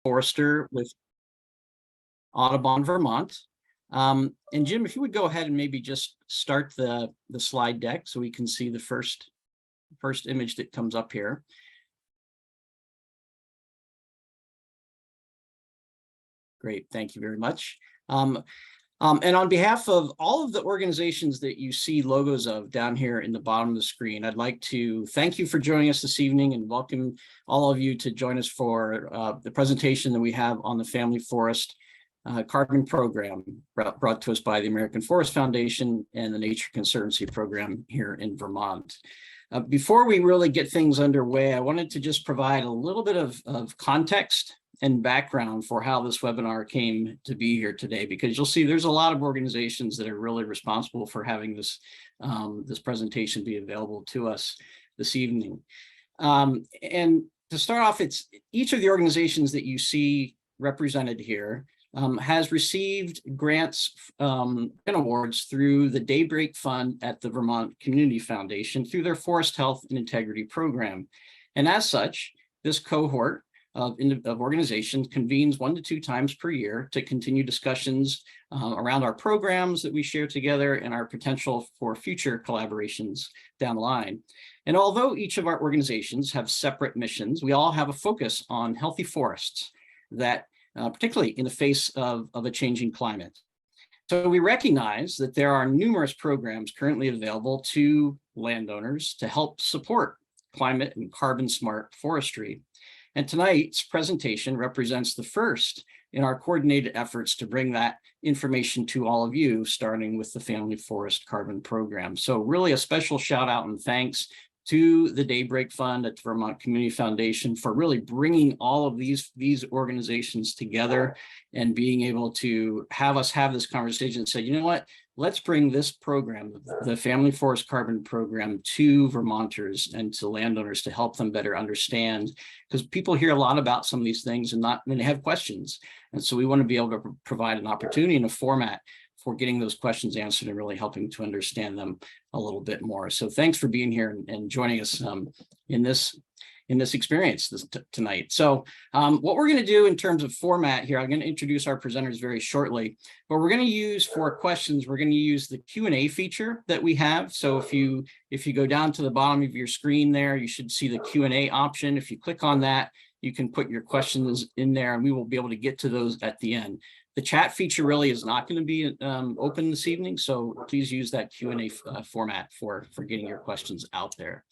Forester with Audubon, Vermont. And Jim, if you would go ahead and maybe just start the slide deck so we can see the first image that comes up here. Great, thank you very much. And on behalf of all of the organizations that you see logos of down here in the bottom of the screen, I'd like to thank you for joining us this evening and welcome all of you to join us for the presentation that we have on the Family Forest Carbon Program brought to us by the American Forest Foundation and the Nature Conservancy Program here in Vermont. Before we really get things underway, I wanted to just provide a little bit of context and background for how this webinar came to be here today, because you'll see there's a lot of organizations that are really responsible for having this presentation be available to us this evening. And to start off, it's each of the organizations that you see represented here has received grants and awards through the Daybreak Fund at the Vermont Community Foundation through their Forest Health and Integrity Program. And as such, this cohort of organizations convenes 1 to 2 times per year to continue discussions around our programs that we share together and our potential for future collaborations down the line. And although each of our organizations have separate missions, we all have a focus on healthy forests that particularly in the face of a changing climate. So we recognize that there are numerous programs currently available to landowners to help support climate and carbon smart forestry. And tonight's presentation represents the first in our coordinated efforts to bring that information to all of you, starting with the Family Forest Carbon Program. So really a special shout out and thanks to the Daybreak Fund at the Vermont Community Foundation for really bringing all of these organizations together and being able to have us have this conversation and say, you know what, let's bring this program, the Family Forest Carbon Program, to Vermonters and to landowners to help them better understand, because people hear a lot about some of these things and they have questions. And so we want to be able to provide an opportunity and a format for getting those questions answered and really helping to understand them a little bit more. So thanks for being here and joining us in this experience tonight. So what we're going to do in terms of format here, I'm going to introduce our presenters very shortly, but we're going to use for questions, we're going to use the Q&A feature that we have. So if you go down to the bottom of your screen there, you should see the Q&A option. If you click on that, you can put your questions in there and we will be able to get to those at the end. The chat feature really is not going to be open this evening, so please use that Q&A format for getting your questions out there.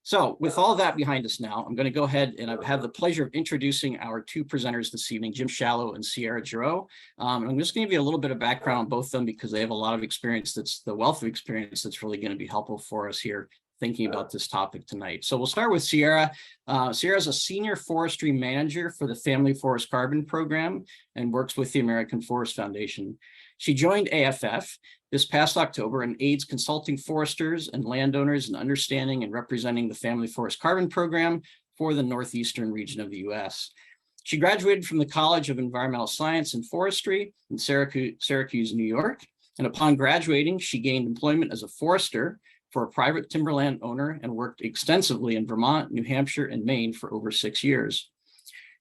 So with all that behind us now, I'm going to go ahead and I have the pleasure of introducing our 2 presenters this evening, Jim Shallow and Sierra Giroux. I'm just going to give you a little bit of background on both of them because they have a lot of experience, that's the wealth of experience that's really going to be helpful for us here thinking about this topic tonight. So we'll start with Sierra. Sierra is a senior forestry manager for the Family Forest Carbon Program and works with the American Forest Foundation. She joined AFF this past October and aids consulting foresters and landowners in understanding and representing the Family Forest Carbon Program for the northeastern region of the U.S. She graduated from the College of Environmental Science and Forestry in Syracuse, New York. And upon graduating, she gained employment as a forester for a private timberland owner and worked extensively in Vermont, New Hampshire, and Maine for over 6 years.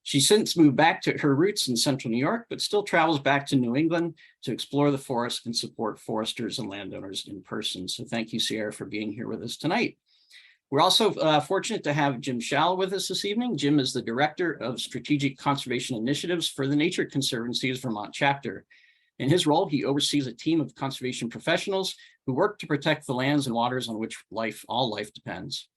She's since moved back to her roots in central New York, but still travels back to New England to explore the forest and support foresters and landowners in person. So thank you, Sierra, for being here with us tonight. We're also fortunate to have Jim Shallow with us this evening. Jim is the Director of Strategic Conservation Initiatives for the Nature Conservancy's Vermont chapter. In his role, he oversees a team of conservation professionals who work to protect the lands and waters on which all life depends.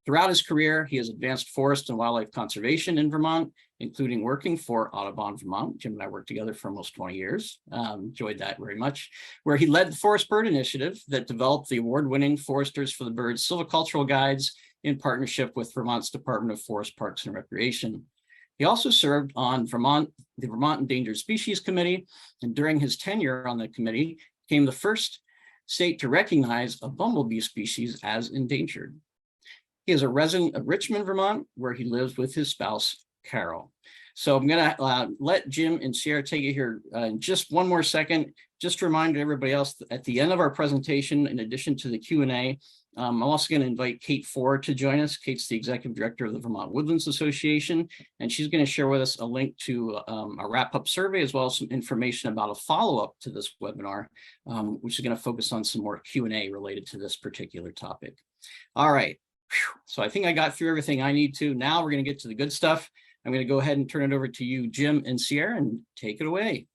Throughout his career, he has advanced forest and wildlife conservation in Vermont, including working for Audubon, Vermont. Jim and I worked together for almost 20 years. Enjoyed that very much, where he led the Forest Bird Initiative that developed the award-winning Foresters for the Birds silvicultural guides in partnership with Vermont's Department of Forest, Parks, and Recreation. He also served on the Vermont Endangered Species Committee, and during his tenure on the committee, became the first state to recognize a bumblebee species as endangered. He is a resident of Richmond, Vermont, where he lives with his spouse, Carol. So I'm going to let Jim and Sierra take it here in just one more second. Just to remind everybody else that at the end of our presentation, in addition to the Q&A, I'm also going to invite Kate Ford to join us. Kate's the Executive Director of the Vermont Woodlands Association, and she's going to share with us a link to a wrap-up survey, as well as some information about a follow-up to this webinar, which is going to focus on some more Q&A related to this particular topic. All right. So I think I got through everything I need to. Now we're going to get to the good stuff. I'm going to go ahead and turn it over to you, Jim and Sierra, and take it away.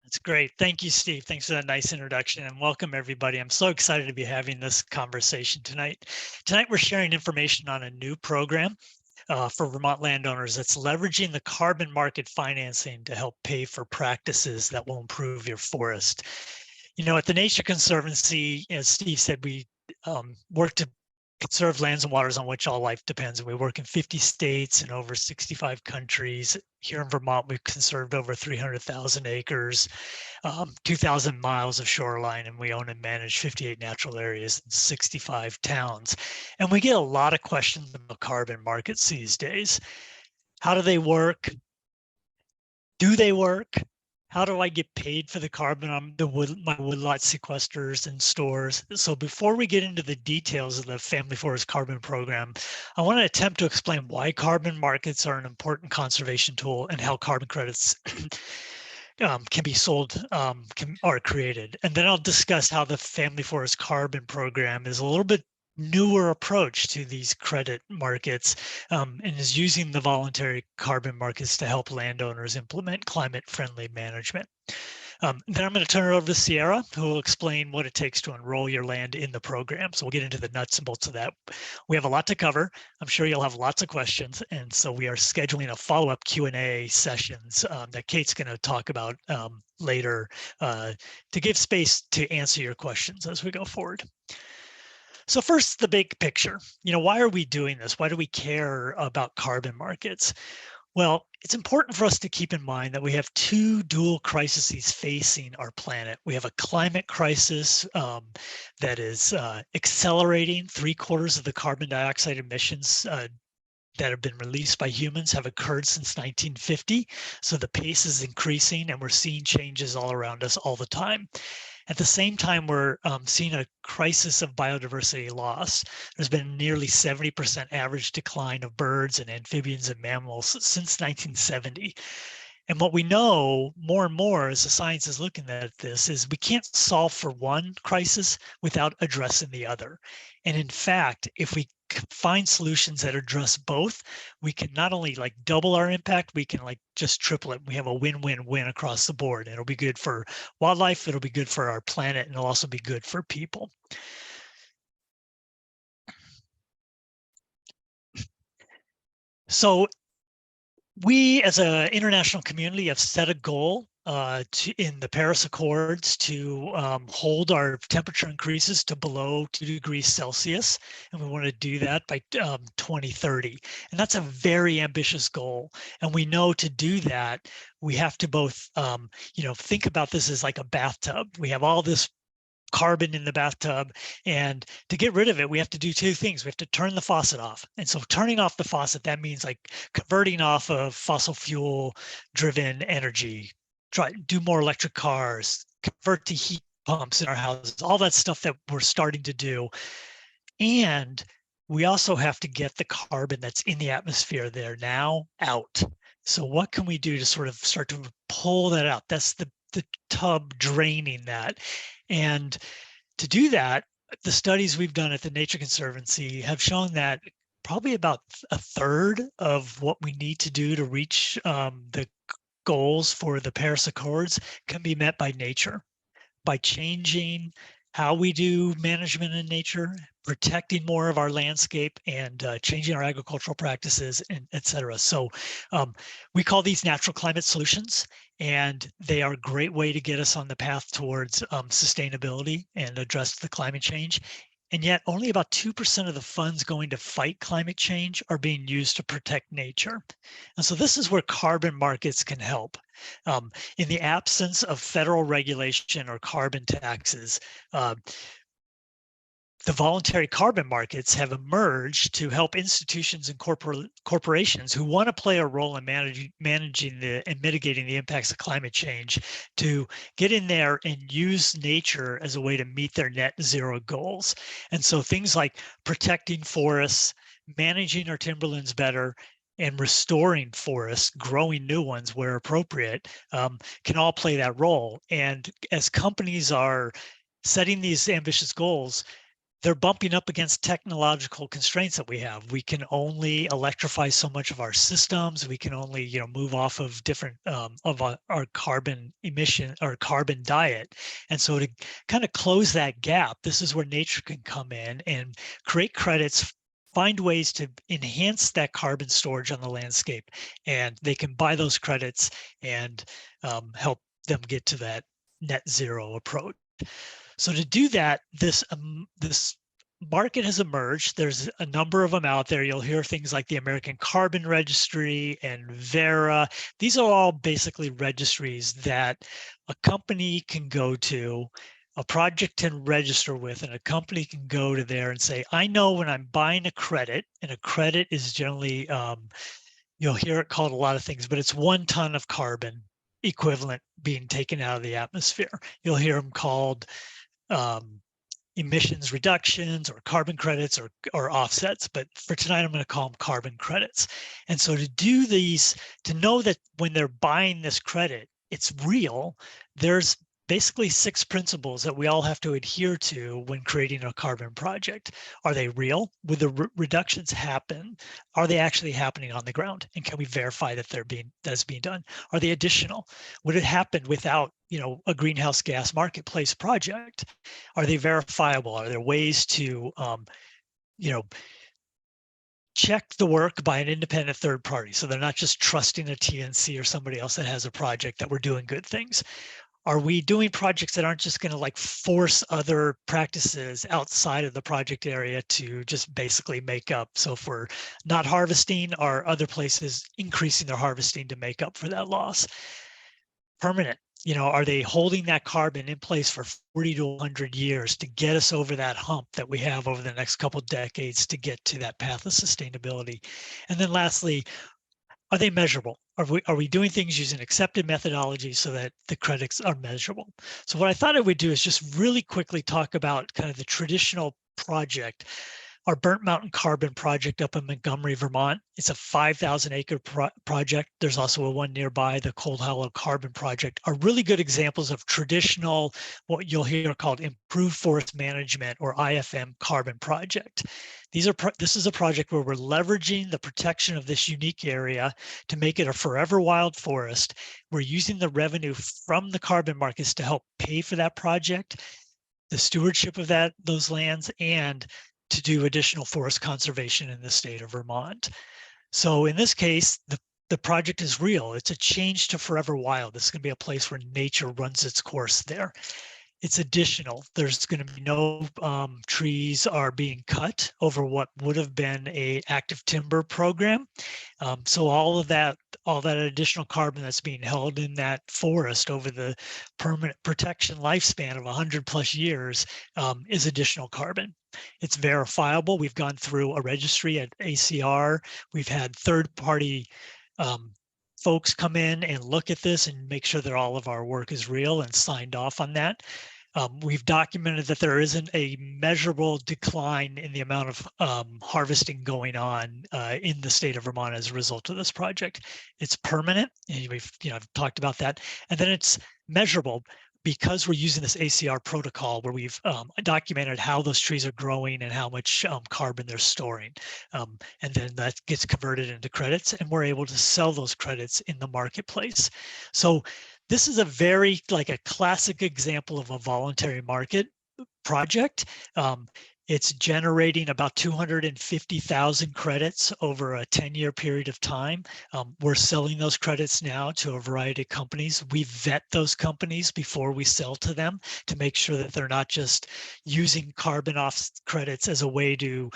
That's great. Thank you, Steve. Thanks for that nice introduction, and welcome everybody. I'm so excited to be having this conversation tonight. Tonight, we're sharing information on a new program for Vermont landowners that's leveraging the carbon market financing to help pay for practices that will improve your forest. You know, at the Nature Conservancy, as Steve said, we work to conserve lands and waters on which all life depends. And we work in 50 states and over 65 countries. Here in Vermont, we've conserved over 300,000 acres, 2,000 miles of shoreline, and we own and manage 58 natural areas and 65 towns. And we get a lot of questions about carbon markets these days. How do they work? Do they work? How do I get paid for the carbon on my woodlot sequesters and stores? So before we get into the details of the Family Forest Carbon Program, I want to attempt to explain why carbon markets are an important conservation tool and how carbon credits can be sold or created. And then I'll discuss how the Family Forest Carbon Program is a little bit newer approach to these credit markets and is using the voluntary carbon markets to help landowners implement climate-friendly management. Then I'm going to turn it over to Sierra, who will explain what it takes to enroll your land in the program. So we'll get into the nuts and bolts of that. We have a lot to cover. I'm sure you'll have lots of questions. And so we are scheduling a follow-up Q&A sessions that Kate's going to talk about later to give space to answer your questions as we go forward. So first, the big picture. You know, why are we doing this? Why do we care about carbon markets? Well, it's important for us to keep in mind that we have two dual crises facing our planet. We have a climate crisis that is accelerating. 3/4 of the carbon dioxide emissions that have been released by humans have occurred since 1950. So the pace is increasing, and we're seeing changes all around us all the time. At the same time, we're seeing a crisis of biodiversity loss. There's been nearly 70% average decline of birds and amphibians and mammals since 1970. And what we know more and more as the science is looking at this is we can't solve for one crisis without addressing the other. And in fact, if we find solutions that address both, we can not only like double our impact, we can like just triple it. We have a win-win-win across the board. It'll be good for wildlife, it'll be good for our planet, and it'll also be good for people. So we as an international community have set a goal in the Paris Accords to hold our temperature increases to below 2 degrees Celsius. And we want to do that by 2030. And that's a very ambitious goal. And we know to do that, we have to both, think about this as like a bathtub. We have all this carbon in the bathtub, and to get rid of it, we have to do two things. We have to turn the faucet off. And so turning off the faucet, that means like converting off of fossil fuel driven energy, do more electric cars, convert to heat pumps in our houses, all that stuff that we're starting to do. And we also have to get the carbon that's in the atmosphere there now out. So what can we do to sort of start to pull that out? That's the tub draining that. And to do that, the studies we've done at the Nature Conservancy have shown that probably about a third of what we need to do to reach the goals for the Paris Accords can be met by nature, by changing how we do management in nature, protecting more of our landscape, and changing our agricultural practices, and et cetera. So we call these natural climate solutions, and they are a great way to get us on the path towards sustainability and address the climate change. And yet only about 2% of the funds going to fight climate change are being used to protect nature. And so this is where carbon markets can help. In the absence of federal regulation or carbon taxes, the voluntary carbon markets have emerged to help institutions and corporations who want to play a role in managing and mitigating the impacts of climate change to get in there and use nature as a way to meet their net zero goals. And so things like protecting forests, managing our timberlands better, and restoring forests, growing new ones where appropriate, can all play that role. And as companies are setting these ambitious goals, they're bumping up against technological constraints that we have. We can only electrify so much of our systems. We can only, move off of different of our carbon emission or carbon diet. And so to kind of close that gap, this is where nature can come in and create credits, find ways to enhance that carbon storage on the landscape, and they can buy those credits and help them get to that net zero approach. So to do that, this market has emerged. There's a number of them out there. You'll hear things like the American Carbon Registry and Verra. These are all basically registries that a company can go to, a project can register with, and a company can go to there and say, I know when I'm buying a credit, and a credit is generally, you'll hear it called a lot of things, but it's 1 ton of carbon equivalent being taken out of the atmosphere. You'll hear them called emissions reductions or carbon credits or offsets, but for tonight I'm going to call them carbon credits. And so to do these, to know that when they're buying this credit, it's real, there's basically 6 principles that we all have to adhere to when creating a carbon project. Are they real? Would the reductions happen? Are they actually happening on the ground? And can we verify that that's being done? Are they additional? Would it happen without, a greenhouse gas marketplace project? Are they verifiable? Are there ways to, check the work by an independent third party, so they're not just trusting a TNC or somebody else that has a project that we're doing good things? Are we doing projects that aren't just going to force other practices outside of the project area to just basically make up? So if we're not harvesting, are other places increasing their harvesting to make up for that loss? Permanent, are they holding that carbon in place for 40 to 100 years to get us over that hump that we have over the next couple of decades to get to that path of sustainability? And then lastly, are they measurable? Are we doing things using accepted methodology so that the credits are measurable? So what I thought I would do is just really quickly talk about kind of the traditional project. Our Burnt Mountain Carbon project up in Montgomery, Vermont. It's a 5,000 acre project. There's also a one nearby, the Cold Hollow Carbon project, are really good examples of traditional, what you'll hear called improved forest management or IFM carbon project. This is a project where we're leveraging the protection of this unique area to make it a forever wild forest. We're using the revenue from the carbon markets to help pay for that project, the stewardship of those lands, and to do additional forest conservation in the state of Vermont. So in this case, the project is real. It's a change to forever wild. This is going to be a place where nature runs its course there. It's additional. There's going to be no trees are being cut over what would have been a active timber program. So all that additional carbon that's being held in that forest over the permanent protection lifespan of 100+ years is additional carbon. It's verifiable. We've gone through a registry at ACR. We've had third-party folks come in and look at this and make sure that all of our work is real and signed off on that. We've documented that there isn't a measurable decline in the amount of harvesting going on in the state of Vermont as a result of this project. It's permanent, and I've talked about that, and then it's measurable because we're using this ACR protocol where we've documented how those trees are growing and how much carbon they're storing. And then that gets converted into credits, and we're able to sell those credits in the marketplace. So this is a classic example of a voluntary market project. It's generating about 250,000 credits over a 10-year period of time. We're selling those credits now to a variety of companies. We vet those companies before we sell to them to make sure that they're not just using carbon off credits as a way to,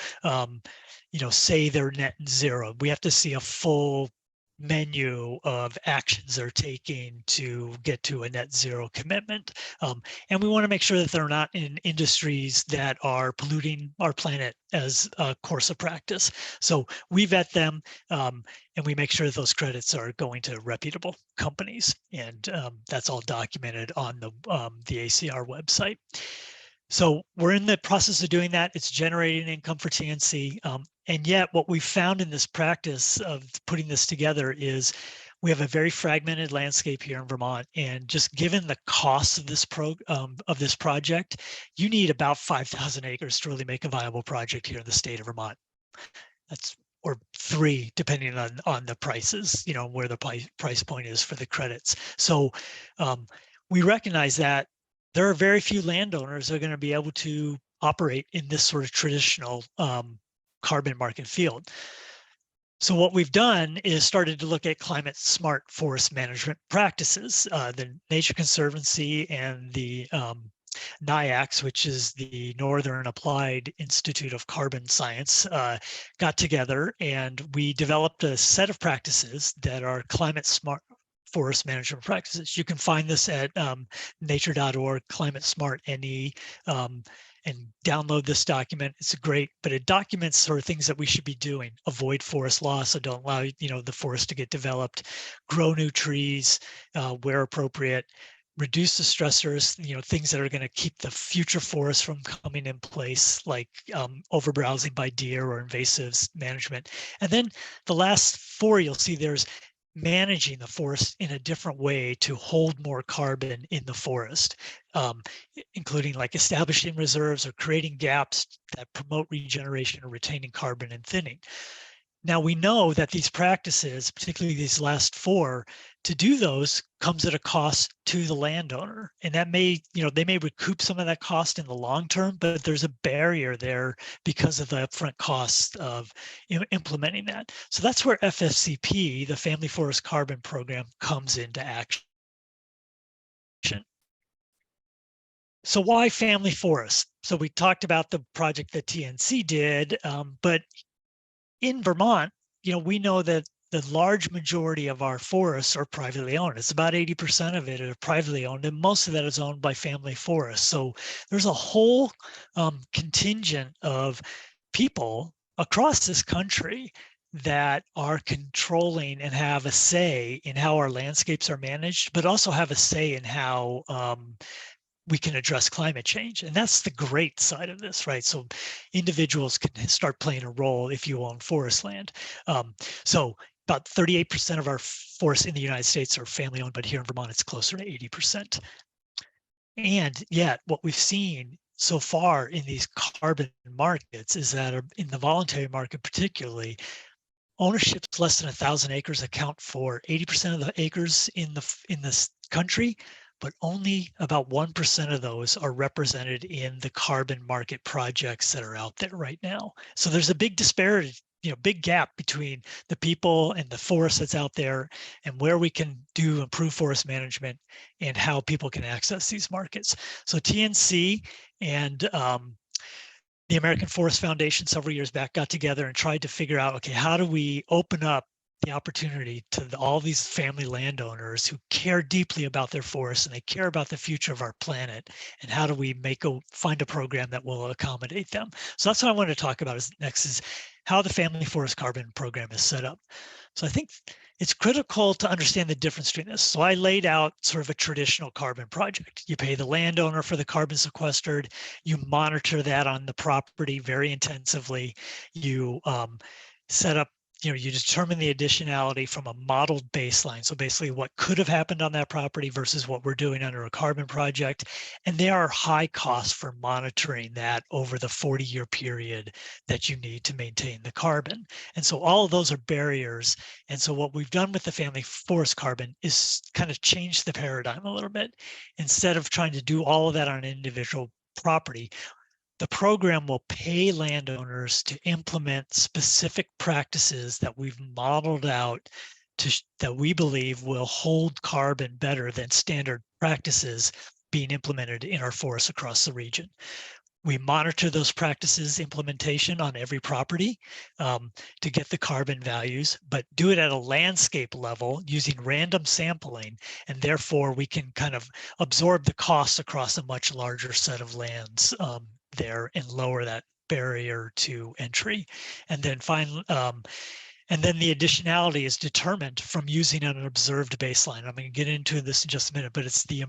say they're net zero. We have to see a full menu of actions they're taking to get to a net zero commitment. And we want to make sure that they're not in industries that are polluting our planet as a course of practice. So we vet them, and we make sure that those credits are going to reputable companies. And that's all documented on the ACR website. So we're in the process of doing that. It's generating income for TNC. And yet what we found in this practice of putting this together is we have a very fragmented landscape here in Vermont. And just given the cost of this project, you need about 5,000 acres to really make a viable project here in the state of Vermont. That's or 3, depending on the prices, where the price point is for the credits. So we recognize that there are very few landowners that are going to be able to operate in this sort of traditional carbon market field. So what we've done is started to look at climate smart forest management practices. The Nature Conservancy and the NIACS, which is the Northern Applied Institute of Carbon Science, got together, and we developed a set of practices that are climate smart forest management practices. You can find this at nature.org, Climate Smart NE, and download this document. It's great, but it documents sort of things that we should be doing. Avoid forest loss, so don't allow the forest to get developed. Grow new trees where appropriate. Reduce the stressors, things that are going to keep the future forest from coming in place, like overbrowsing by deer or invasives management. And then the last 4, you'll see there's managing the forest in a different way to hold more carbon in the forest, including like establishing reserves or creating gaps that promote regeneration or retaining carbon and thinning. Now we know that these practices, particularly these last 4, to do those comes at a cost to the landowner. And that may, they may recoup some of that cost in the long term, but there's a barrier there because of the upfront costs of implementing that. So that's where FFCP, the Family Forest Carbon Program, comes into action. So why family forest? So we talked about the project that TNC did, but in Vermont, we know that the large majority of our forests are privately owned. It's about 80% of it are privately owned, and most of that is owned by family forests. So there's a whole contingent of people across this country that are controlling and have a say in how our landscapes are managed, but also have a say in how we can address climate change. And that's the great side of this, right? So individuals can start playing a role if you own forest land. So about 38% of our forests in the United States are family owned, but here in Vermont, it's closer to 80%. And yet what we've seen so far in these carbon markets is that in the voluntary market, particularly, ownerships less than 1,000 acres account for 80% of the acres in this country, but only about 1% of those are represented in the carbon market projects that are out there right now. So there's a big disparity, big gap between the people and the forest that's out there, and where we can do improved forest management and how people can access these markets. So TNC and the American Forest Foundation several years back got together and tried to figure out, okay, how do we open up the opportunity to all these family landowners who care deeply about their forests and they care about the future of our planet, and how do we find a program that will accommodate them? So that's what I want to talk about next is how the Family Forest Carbon Program is set up. So I think it's critical to understand the difference between this. So I laid out sort of a traditional carbon project. You pay the landowner for the carbon sequestered, you monitor that on the property very intensively, you set up, you determine the additionality from a modeled baseline. So basically what could have happened on that property versus what we're doing under a carbon project. And there are high costs for monitoring that over the 40-year period that you need to maintain the carbon. And so all of those are barriers. And so what we've done with the Family Forest Carbon is kind of change the paradigm a little bit. Instead of trying to do all of that on an individual property, the program will pay landowners to implement specific practices that we've modeled out that we believe will hold carbon better than standard practices being implemented in our forests across the region. We monitor those practices implementation on every property to get the carbon values, but do it at a landscape level using random sampling. And therefore, we can kind of absorb the costs across a much larger set of lands there and lower that barrier to entry. And then finally, and then the additionality is determined from using an observed baseline. I'm going to get into this in just a minute, but it's the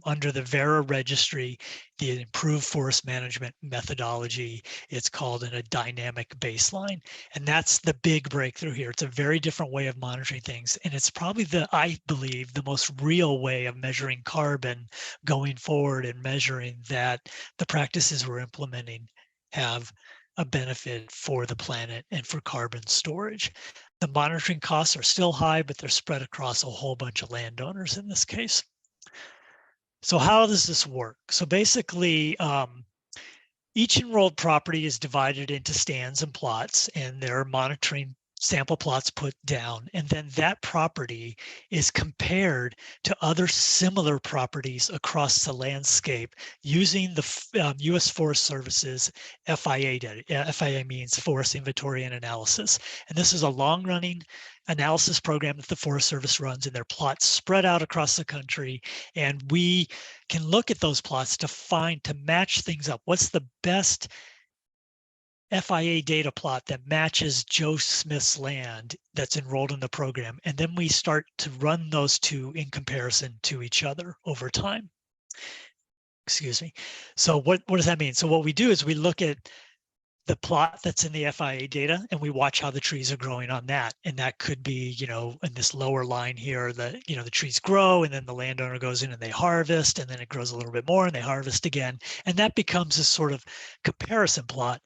under the Verra registry, the improved forest management methodology. It's called a dynamic baseline. And that's the big breakthrough here. It's a very different way of monitoring things. And it's probably I believe, the most real way of measuring carbon going forward and measuring that the practices we're implementing have a benefit for the planet and for carbon storage. The monitoring costs are still high, but they're spread across a whole bunch of landowners in this case. So how does this work? So basically, each enrolled property is divided into stands and plots, and they're monitoring sample plots put down. And then that property is compared to other similar properties across the landscape using the U.S. Forest Service's FIA data. FIA means Forest Inventory and Analysis. And this is a long-running analysis program that the Forest Service runs, and their plots spread out across the country. And we can look at those plots to match things up. What's the best FIA data plot that matches Joe Smith's land that's enrolled in the program? And then we start to run those two in comparison to each other over time. Excuse me. So what does that mean? So what we do is we look at the plot that's in the FIA data, and we watch how the trees are growing on that. And that could be, in this lower line here, the trees grow, and then the landowner goes in and they harvest, and then it grows a little bit more and they harvest again. And that becomes a sort of comparison plot.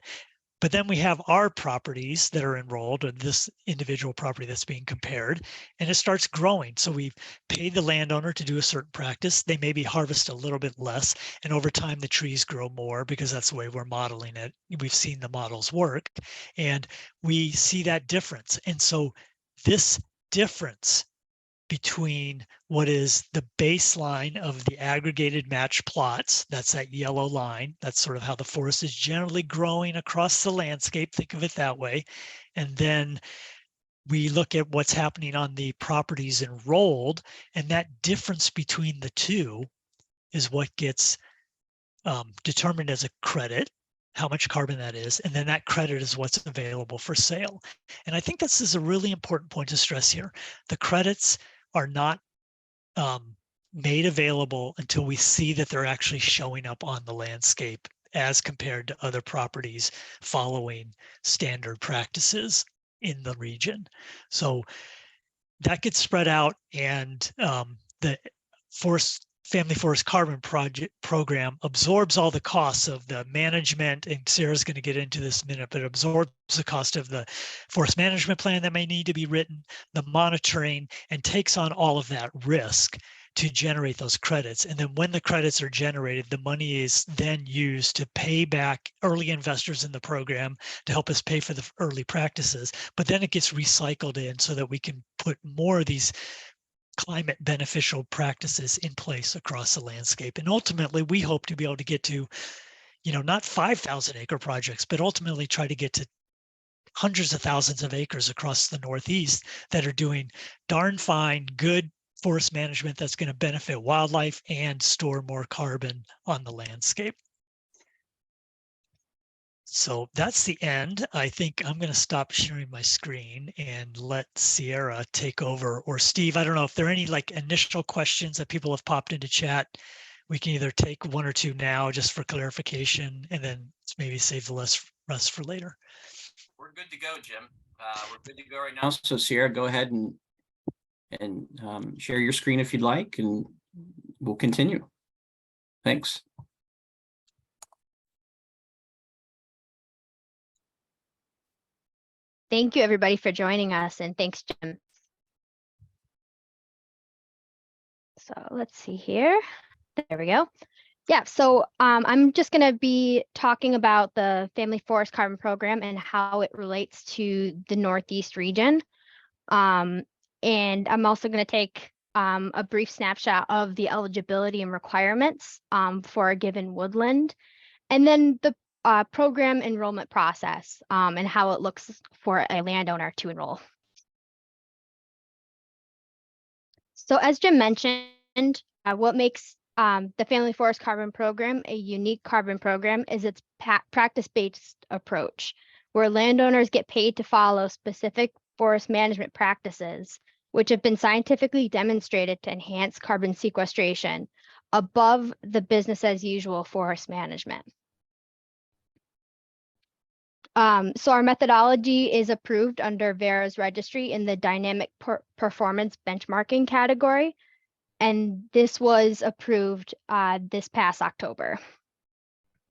But then we have our properties that are enrolled, or this individual property that's being compared, and it starts growing. So we've paid the landowner to do a certain practice. They maybe harvest a little bit less, and over time the trees grow more because that's the way we're modeling it. We've seen the models work, and we see that difference. And so this difference between what is the baseline of the aggregated match plots, that's that yellow line, that's sort of how the forest is generally growing across the landscape, think of it that way. And then we look at what's happening on the properties enrolled, and that difference between the two is what gets determined as a credit, how much carbon that is, and then that credit is what's available for sale. And I think this is a really important point to stress here. The credits are not made available until we see that they're actually showing up on the landscape as compared to other properties following standard practices in the region. So that gets spread out, and the Family Forest Carbon program absorbs all the costs of the management, and Sarah's going to get into this in a minute, but it absorbs the cost of the forest management plan that may need to be written, the monitoring, and takes on all of that risk to generate those credits. And then when the credits are generated, the money is then used to pay back early investors in the program to help us pay for the early practices. But then it gets recycled in so that we can put more of these climate beneficial practices in place across the landscape. And ultimately, we hope to be able to get to, not 5,000 acre projects, but ultimately try to get to hundreds of thousands of acres across the Northeast that are doing darn fine, good forest management that's going to benefit wildlife and store more carbon on the landscape. So that's the end. I think I'm going to stop sharing my screen and let Sierra take over, or Steve. I don't know if there are any initial questions that people have popped into chat. We can either take one or two now just for clarification, and then maybe save the rest for later. We're good to go, Jim. We're good to go right now. So Sierra, go ahead and share your screen if you'd like, and we'll continue. Thanks. Thank you, everybody, for joining us, and thanks, Jim. So let's see here. There we go. Yeah, so I'm just going to be talking about the Family Forest Carbon Program and how it relates to the Northeast region. And I'm also going to take a brief snapshot of the eligibility and requirements for a given woodland. And then the program enrollment process and how it looks for a landowner to enroll. So as Jim mentioned, what makes the Family Forest Carbon Program a unique carbon program is its practice-based approach, where landowners get paid to follow specific forest management practices, which have been scientifically demonstrated to enhance carbon sequestration above the business as usual forest management. So our methodology is approved under Verra's registry in the dynamic performance benchmarking category. And this was approved this past October.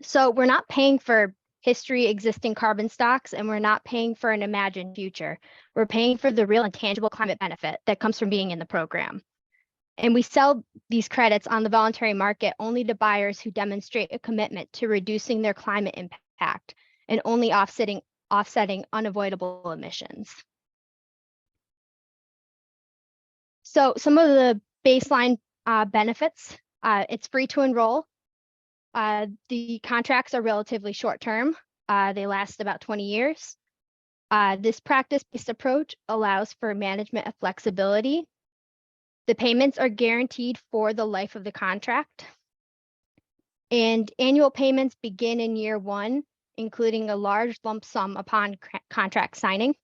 So we're not paying for history existing carbon stocks, and we're not paying for an imagined future. We're paying for the real and tangible climate benefit that comes from being in the program. And we sell these credits on the voluntary market only to buyers who demonstrate a commitment to reducing their climate impact and only offsetting unavoidable emissions. So some of the baseline benefits, it's free to enroll. The contracts are relatively short term. They last about 20 years. This practice-based approach allows for management of flexibility. The payments are guaranteed for the life of the contract. And annual payments begin in year one, including a large lump sum upon contract signing.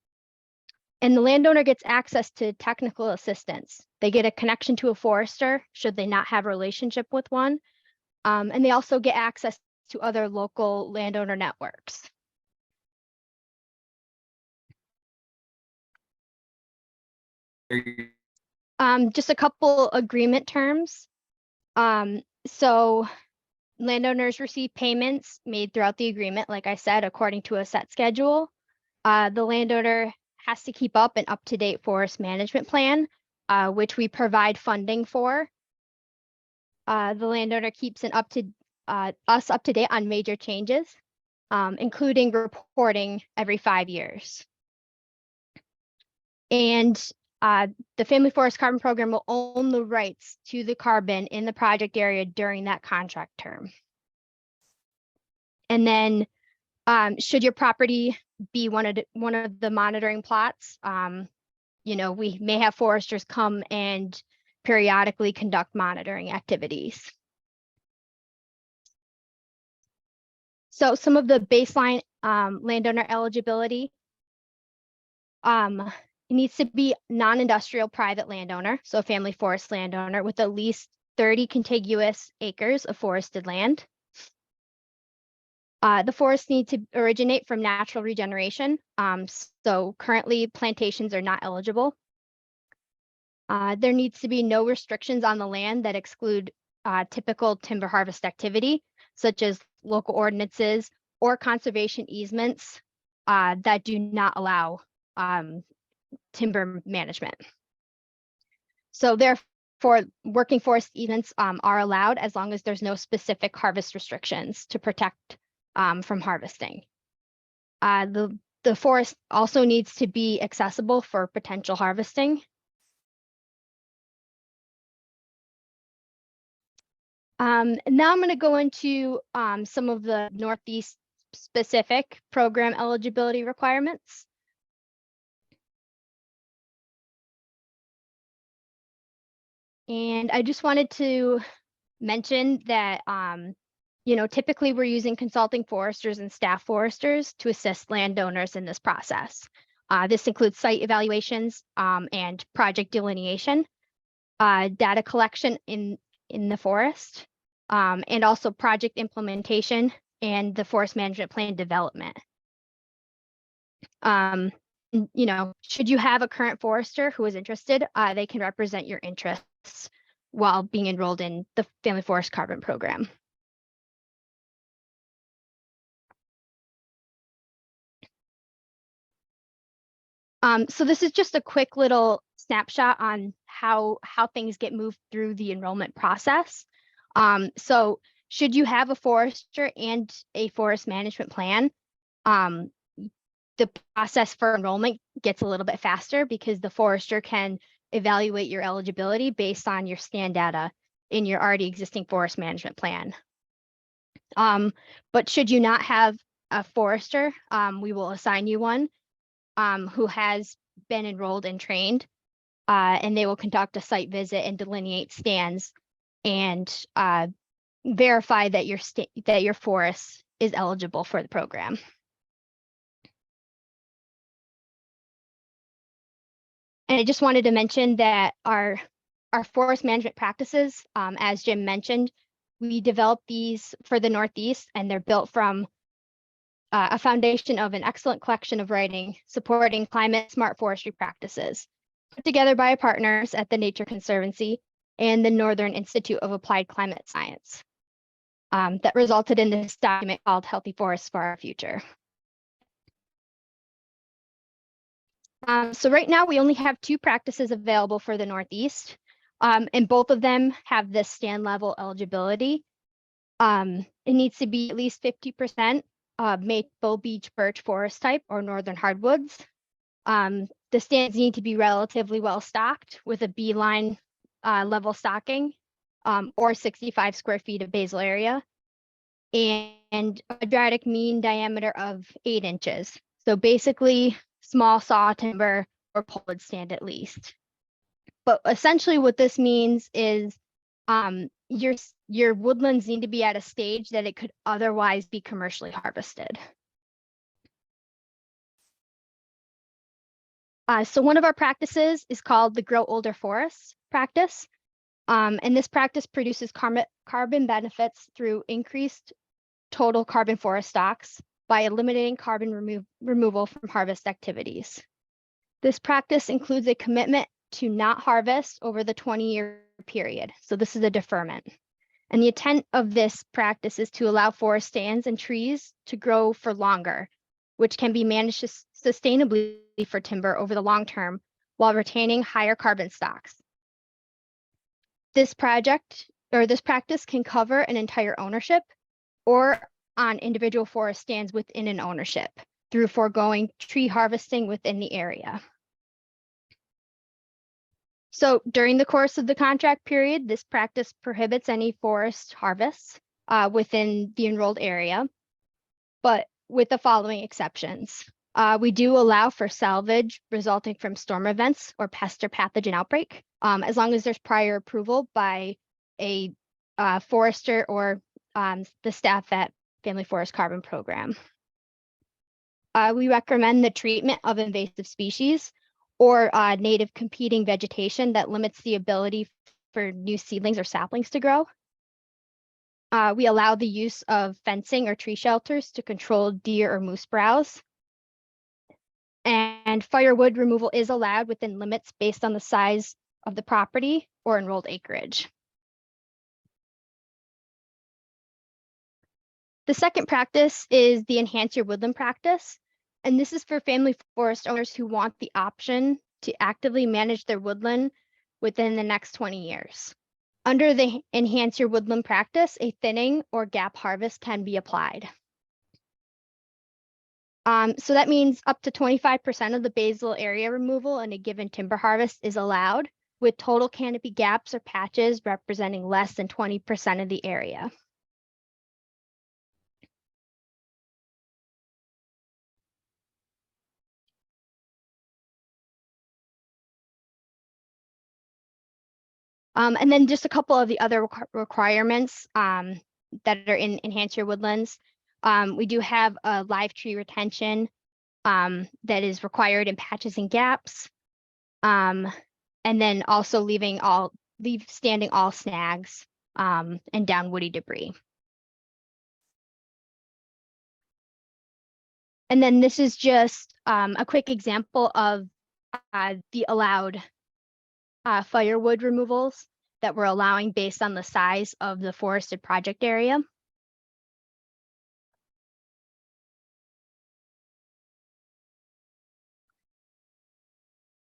And the landowner gets access to technical assistance. They get a connection to a forester should they not have a relationship with one. And they also get access to other local landowner networks. Just a couple agreement terms. So landowners receive payments made throughout the agreement, like I said, according to a set schedule. The landowner has to keep up an up-to-date forest management plan, which we provide funding for. The landowner keeps us up to date on major changes, including reporting every 5 years. And the Family Forest Carbon Program will own the rights to the carbon in the project area during that contract term. And then should your property be one of the monitoring plots, we may have foresters come and periodically conduct monitoring activities. So some of the baseline landowner eligibility, it needs to be non-industrial private landowner, so a family forest landowner with at least 30 contiguous acres of forested land. The forests need to originate from natural regeneration. So currently plantations are not eligible. There needs to be no restrictions on the land that exclude typical timber harvest activity, such as local ordinances or conservation easements that do not allow timber management. So therefore, working forest easements are allowed as long as there's no specific harvest restrictions to protect from harvesting. The forest also needs to be accessible for potential harvesting. Now I'm going to go into some of the Northeast specific program eligibility requirements. And I just wanted to mention that typically we're using consulting foresters and staff foresters to assist landowners in this process. This includes site evaluations and project delineation, data collection in the forest, and also project implementation and the forest management plan development. Should you have a current forester who is interested, they can represent your interests while being enrolled in the Family Forest Carbon Program. So this is just a quick little snapshot on how things get moved through the enrollment process. So should you have a forester and a forest management plan, the process for enrollment gets a little bit faster because the forester can evaluate your eligibility based on your stand data in your already existing forest management plan. But should you not have a forester, we will assign you one who has been enrolled and trained, and they will conduct a site visit and delineate stands and verify that your forest is eligible for the program. And I just wanted to mention that our forest management practices, as Jim mentioned, we developed these for the Northeast, and they're built from a foundation of an excellent collection of writing supporting climate smart forestry practices, put together by our partners at the Nature Conservancy and the Northern Institute of Applied Climate Science. That resulted in this document called Healthy Forests for Our Future. So right now we only have 2 practices available for the Northeast, and both of them have this stand level eligibility. It needs to be at least 50% maple, beech, birch, forest type, or northern hardwoods. The stands need to be relatively well stocked with a B-line level stocking, or 65 square feet of basal area, and a quadratic mean diameter of 8 inches. So basically, small saw timber or pulpwood stand at least. But essentially what this means is your woodlands need to be at a stage that it could otherwise be commercially harvested. So one of our practices is called the Grow Older Forests practice. And this practice produces carbon benefits through increased total carbon forest stocks by eliminating carbon removal from harvest activities. This practice includes a commitment to not harvest over the 20-year period. So this is a deferment. And the intent of this practice is to allow forest stands and trees to grow for longer, which can be managed sustainably for timber over the long term while retaining higher carbon stocks. This practice can cover an entire ownership or on individual forest stands within an ownership through foregoing tree harvesting within the area. So during the course of the contract period, this practice prohibits any forest harvests within the enrolled area, but with the following exceptions. We do allow for salvage resulting from storm events or pest or pathogen outbreak, as long as there's prior approval by a forester or the staff at Family Forest Carbon Program. We recommend the treatment of invasive species or native competing vegetation that limits the ability for new seedlings or saplings to grow. We allow the use of fencing or tree shelters to control deer or moose browse. And firewood removal is allowed within limits based on the size of the property or enrolled acreage. The second practice is the Enhance Your Woodland practice. And this is for family forest owners who want the option to actively manage their woodland within the next 20 years. Under the Enhance Your Woodland practice, a thinning or gap harvest can be applied. So that means up to 25% of the basal area removal in a given timber harvest is allowed, with total canopy gaps or patches representing less than 20% of the area. And then just a couple of the other requirements that are in Enhance Your Woodlands. We do have a live tree retention that is required in patches and gaps. And then also leave standing all snags and down woody debris. And then this is just a quick example of the allowed firewood removals that we're allowing based on the size of the forested project area.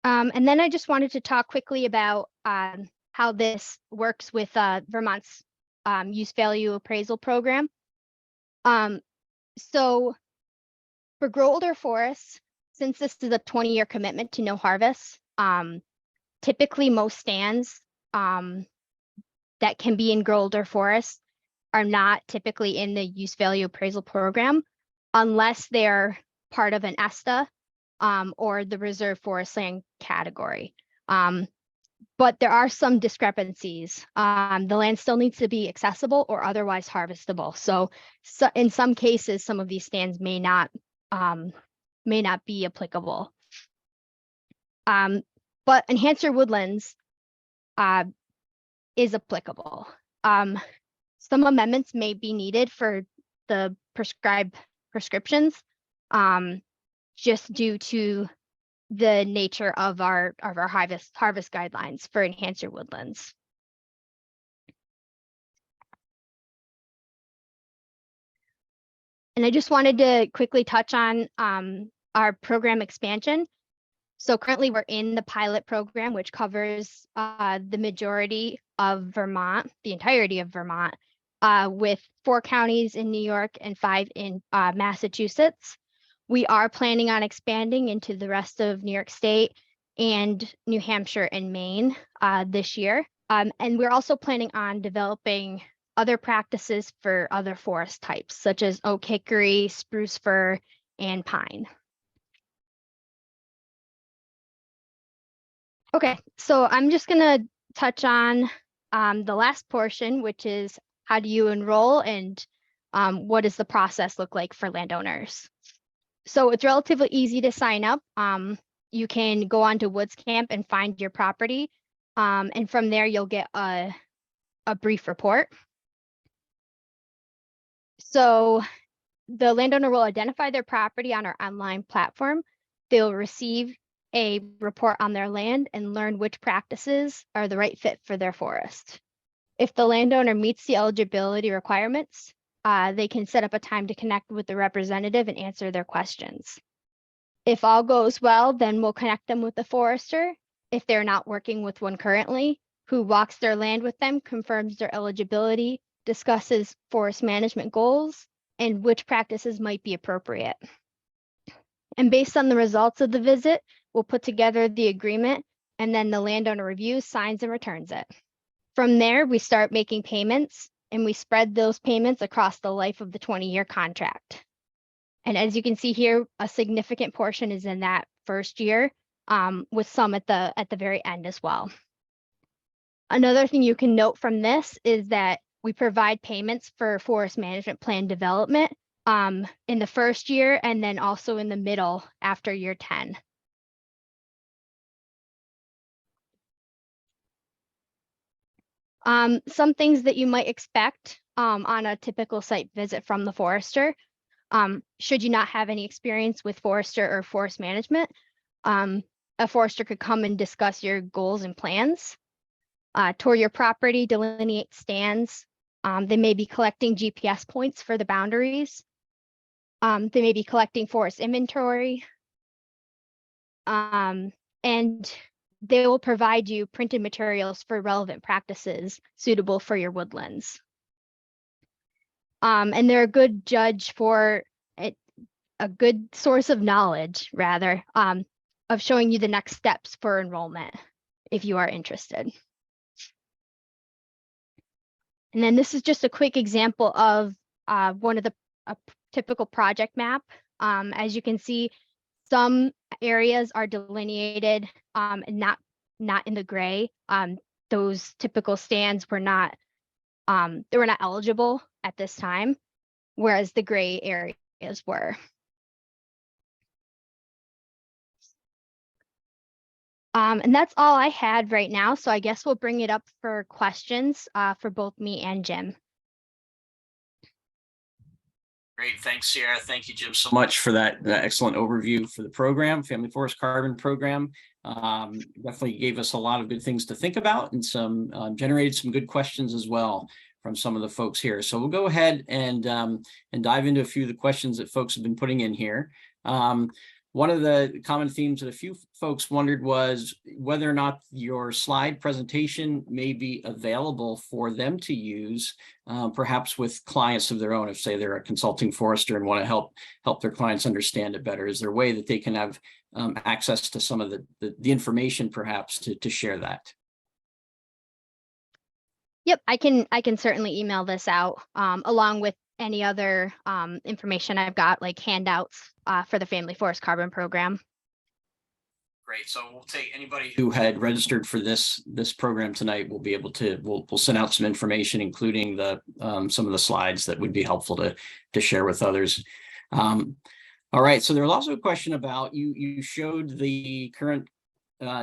And then I just wanted to talk quickly about how this works with Vermont's use value appraisal program. So for Grow Older Forests, since this is a 20-year commitment to no harvest, typically most stands that can be in Grow Older Forests are not typically in the use value appraisal program unless they're part of an ESTA or the reserve forest land category. But there are some discrepancies. The land still needs to be accessible or otherwise harvestable. So in some cases, some of these stands may not be applicable. But enhancer woodlands is applicable. Some amendments may be needed for the prescriptions just due to the nature of our harvest guidelines for enhancer woodlands. And I just wanted to quickly touch on our program expansion. So currently we're in the pilot program, which covers the majority of Vermont, the entirety of Vermont, with 4 counties in New York and 5 in Massachusetts. We are planning on expanding into the rest of New York State and New Hampshire and Maine this year. And we're also planning on developing other practices for other forest types, such as oak hickory, spruce fir, and pine. Okay, so I'm just gonna touch on the last portion, which is how do you enroll and what does the process look like for landowners? So it's relatively easy to sign up. You can go onto Woods Camp and find your property. And from there, you'll get a brief report. So the landowner will identify their property on our online platform. They'll receive a report on their land and learn which practices are the right fit for their forest. If the landowner meets the eligibility requirements, they can set up a time to connect with the representative and answer their questions. If all goes well, then we'll connect them with the forester. If they're not working with one currently, who walks their land with them, confirms their eligibility, discusses forest management goals, and which practices might be appropriate. And based on the results of the visit, we'll put together the agreement, and then the landowner reviews, signs, and returns it. From there, we start making payments, and we spread those payments across the life of the 20-year contract. And as you can see here, a significant portion is in that first year, with some at the very end as well. Another thing you can note from this is that we provide payments for forest management plan development in the first year and then also in the middle after year 10. Some things that you might expect on a typical site visit from the forester. Should you not have any experience with forester or forest management, a forester could come and discuss your goals and plans, tour your property, delineate stands. They may be collecting GPS points for the boundaries. They may be collecting forest inventory. And they will provide you printed materials for relevant practices suitable for your woodlands. And they're a good judge for it, a good source of knowledge, rather, of showing you the next steps for enrollment if you are interested. And then this is just a quick example of one of a typical project map. As you can see, some areas are delineated and not in the gray. Those typical stands were not eligible at this time, whereas the gray areas were. And that's all I had right now. So I guess we'll bring it up for questions for both me and Jim. Great, thanks, Sierra. Thank you, Jim, so much for that excellent overview for the program, Family Forest Carbon Program. Definitely gave us a lot of good things to think about and some generated some good questions as well from some of the folks here. So we'll go ahead and dive into a few of the questions that folks have been putting in here. One of the common themes that a few folks wondered was whether or not your slide presentation may be available for them to use, perhaps with clients of their own, if say they're a consulting forester and want to help their clients understand it better. Is there a way that they can have access to some of the information perhaps to share that? Yep, I can certainly email this out along with any other information I've got, like handouts for the Family Forest Carbon Program. Great. So we'll take anybody who had registered for this program tonight. We'll be able to we'll send out some information, including the some of the slides that would be helpful to share with others. All right. So there was also a question about you showed the current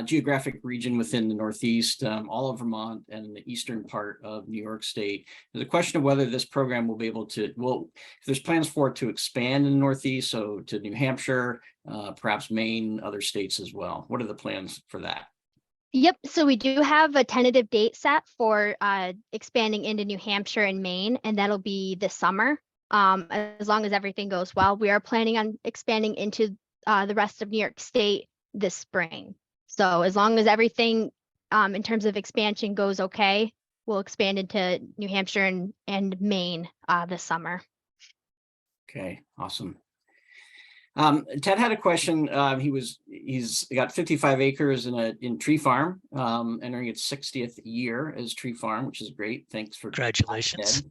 geographic region within the Northeast, all of Vermont and the eastern part of New York State. There's a question of whether this program will be able to, well, if there's plans for it to expand in the Northeast, so to New Hampshire, perhaps Maine, other states as well. What are the plans for that? Yep, so we do have a tentative date set for expanding into New Hampshire and Maine, and that'll be this summer. As long as everything goes well, we are planning on expanding into the rest of New York State this spring. So as long as everything in terms of expansion goes okay, we'll expand into New Hampshire and Maine this summer. Okay, awesome. Ted had a question. He's got 55 acres in Tree Farm, entering its 60th year as Tree Farm, which is great. Thanks for Congratulations.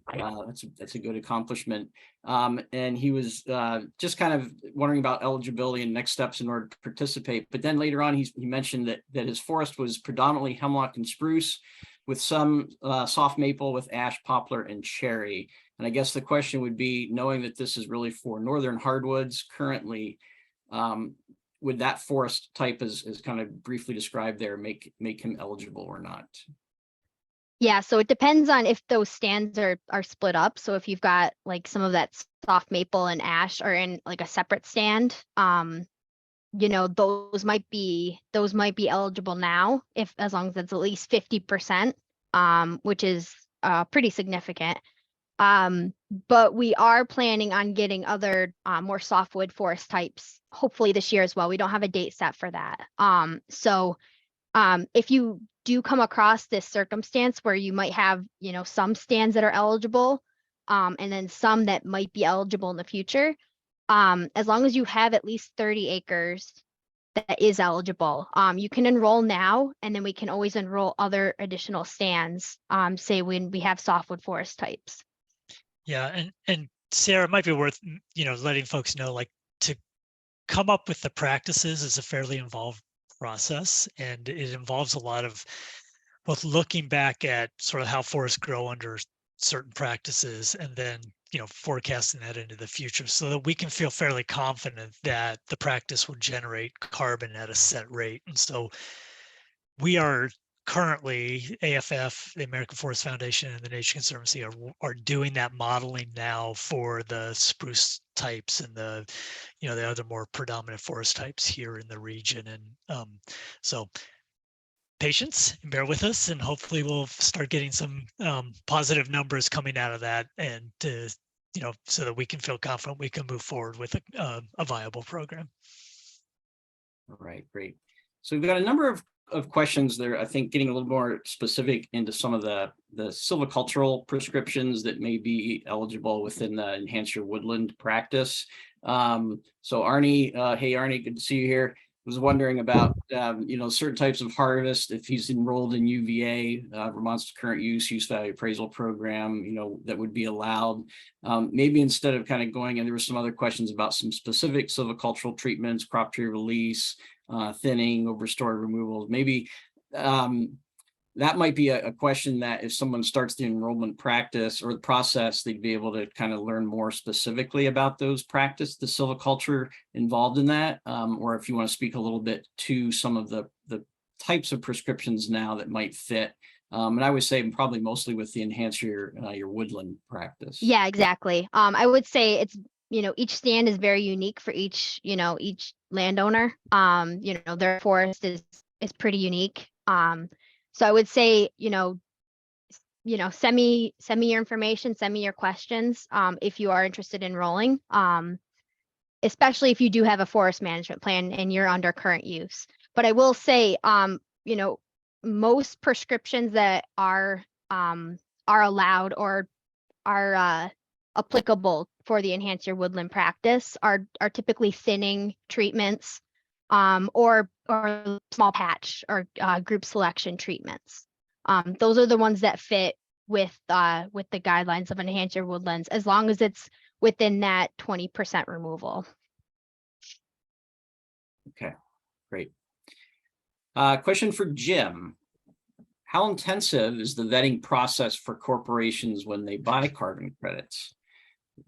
That's a good accomplishment. And he was just kind of wondering about eligibility and next steps in order to participate. But then later on, he mentioned that his forest was predominantly hemlock and spruce, with some soft maple, with ash, poplar, and cherry. And I guess the question would be, knowing that this is really for northern hardwoods currently, would that forest type, as kind of briefly described there, make him eligible or not? Yeah, so it depends on if those stands are split up. So if you've got like some of that soft maple and ash are in like a separate stand, you know, those might be eligible now, if as long as it's at least 50%, which is pretty significant. But we are planning on getting other more softwood forest types hopefully this year as well. We don't have a date set for that. So if you do come across this circumstance where you might have, you know, some stands that are eligible and then some that might be eligible in the future, as long as you have at least 30 acres that is eligible, you can enroll now, and then we can always enroll other additional stands, say when we have softwood forest types. Yeah, and Sarah, it might be worth, you know, letting folks know, like, to come up with the practices is a fairly involved process, and it involves a lot of both looking back at sort of how forests grow under certain practices, and then, you know, forecasting that into the future so that we can feel fairly confident that the practice will generate carbon at a set rate. And so we are currently, AFF, the American Forest Foundation, and the Nature Conservancy are doing that modeling now for the spruce types and the, you know, the other more predominant forest types here in the region. And so patience and bear with us, and hopefully we'll start getting some positive numbers coming out of that, and you know, so that we can feel confident we can move forward with a viable program. All right, great. So we've got a number of questions there, I think, getting a little more specific into some of the silvicultural prescriptions that may be eligible within the Enhance Your Woodland practice. So Arnie, hey Arnie, good to see you here. Was wondering about you know, certain types of harvest, if he's enrolled in UVA, Vermont's current use value appraisal program, you know, that would be allowed. Maybe instead of kind of going, and there were some other questions about some specific silvicultural treatments, crop tree release, thinning, overstory removals, maybe that might be a question that if someone starts the enrollment practice or the process, they'd be able to kind of learn more specifically about those practice, the silviculture involved in that, or if you want to speak a little bit to some of the types of prescriptions now that might fit. And I would say probably mostly with the Enhance Your Woodland practice. Yeah, exactly. I would say it's, you know, each stand is very unique for each, you know, each landowner. You know, their forest is pretty unique. So I would say, you know, send me your information, send me your questions if you are interested in enrolling, especially if you do have a forest management plan and you're under current use. But I will say, you know, most prescriptions that are allowed or are applicable for the Enhance Your Woodland practice are typically thinning treatments, or small patch or group selection treatments. Those are the ones that fit with the guidelines of enhance your woodlands, as long as it's within that 20% removal. Okay, great. Question for Jim. How intensive is the vetting process for corporations when they buy carbon credits?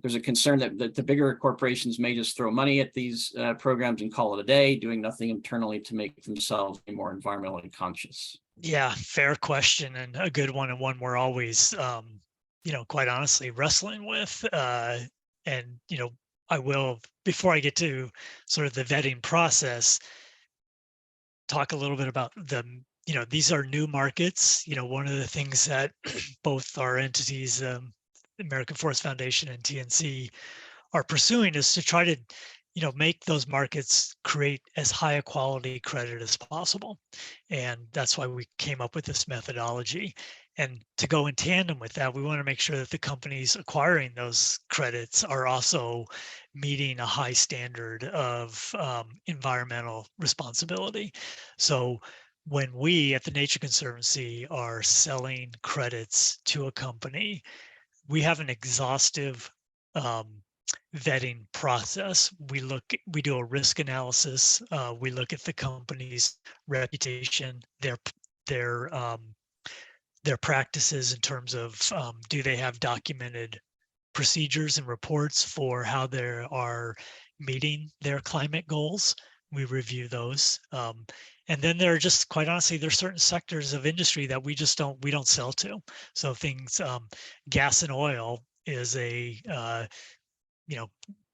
There's a concern that the bigger corporations may just throw money at these programs and call it a day, doing nothing internally to make themselves more environmentally conscious. Yeah, fair question, and a good one, and one we're always, quite honestly, wrestling with. And I will, before I get to sort of the vetting process, talk a little bit about these are new markets. One of the things that both our entities, American Forest Foundation and TNC, are pursuing is to try to make those markets create as high a quality credit as possible. And that's why we came up with this methodology. And to go in tandem with that, we want to make sure that the companies acquiring those credits are also meeting a high standard of environmental responsibility. So when we at the Nature Conservancy are selling credits to a company, we have an exhaustive vetting process. We do a risk analysis. We look at the company's reputation, their practices in terms of do they have documented procedures and reports for how they are meeting their climate goals. We review those. And then there are just, quite honestly, there's certain sectors of industry that we don't sell to. So things, gas and oil is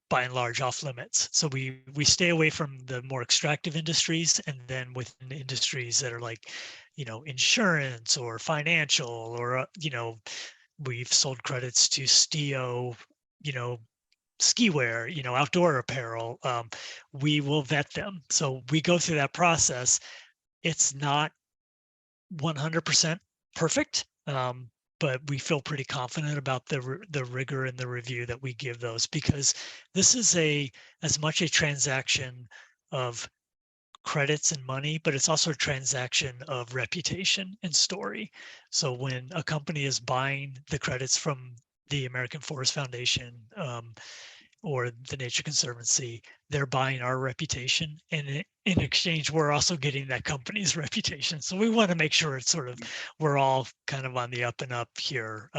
by and large off limits. So we stay away from the more extractive industries, and then within the industries that are like, insurance or financial, or, we've sold credits to STIO, ski wear, outdoor apparel. We will vet them. So we go through that process. It's not 100% perfect. But we feel pretty confident about the rigor and the review that we give those, because this is as much a transaction of credits and money, but it's also a transaction of reputation and story. So when a company is buying the credits from the American Forest Foundation or the Nature Conservancy, they're buying our reputation, and in exchange, we're also getting that company's reputation. So we want to make sure it's sort of, we're all kind of on the up and up here.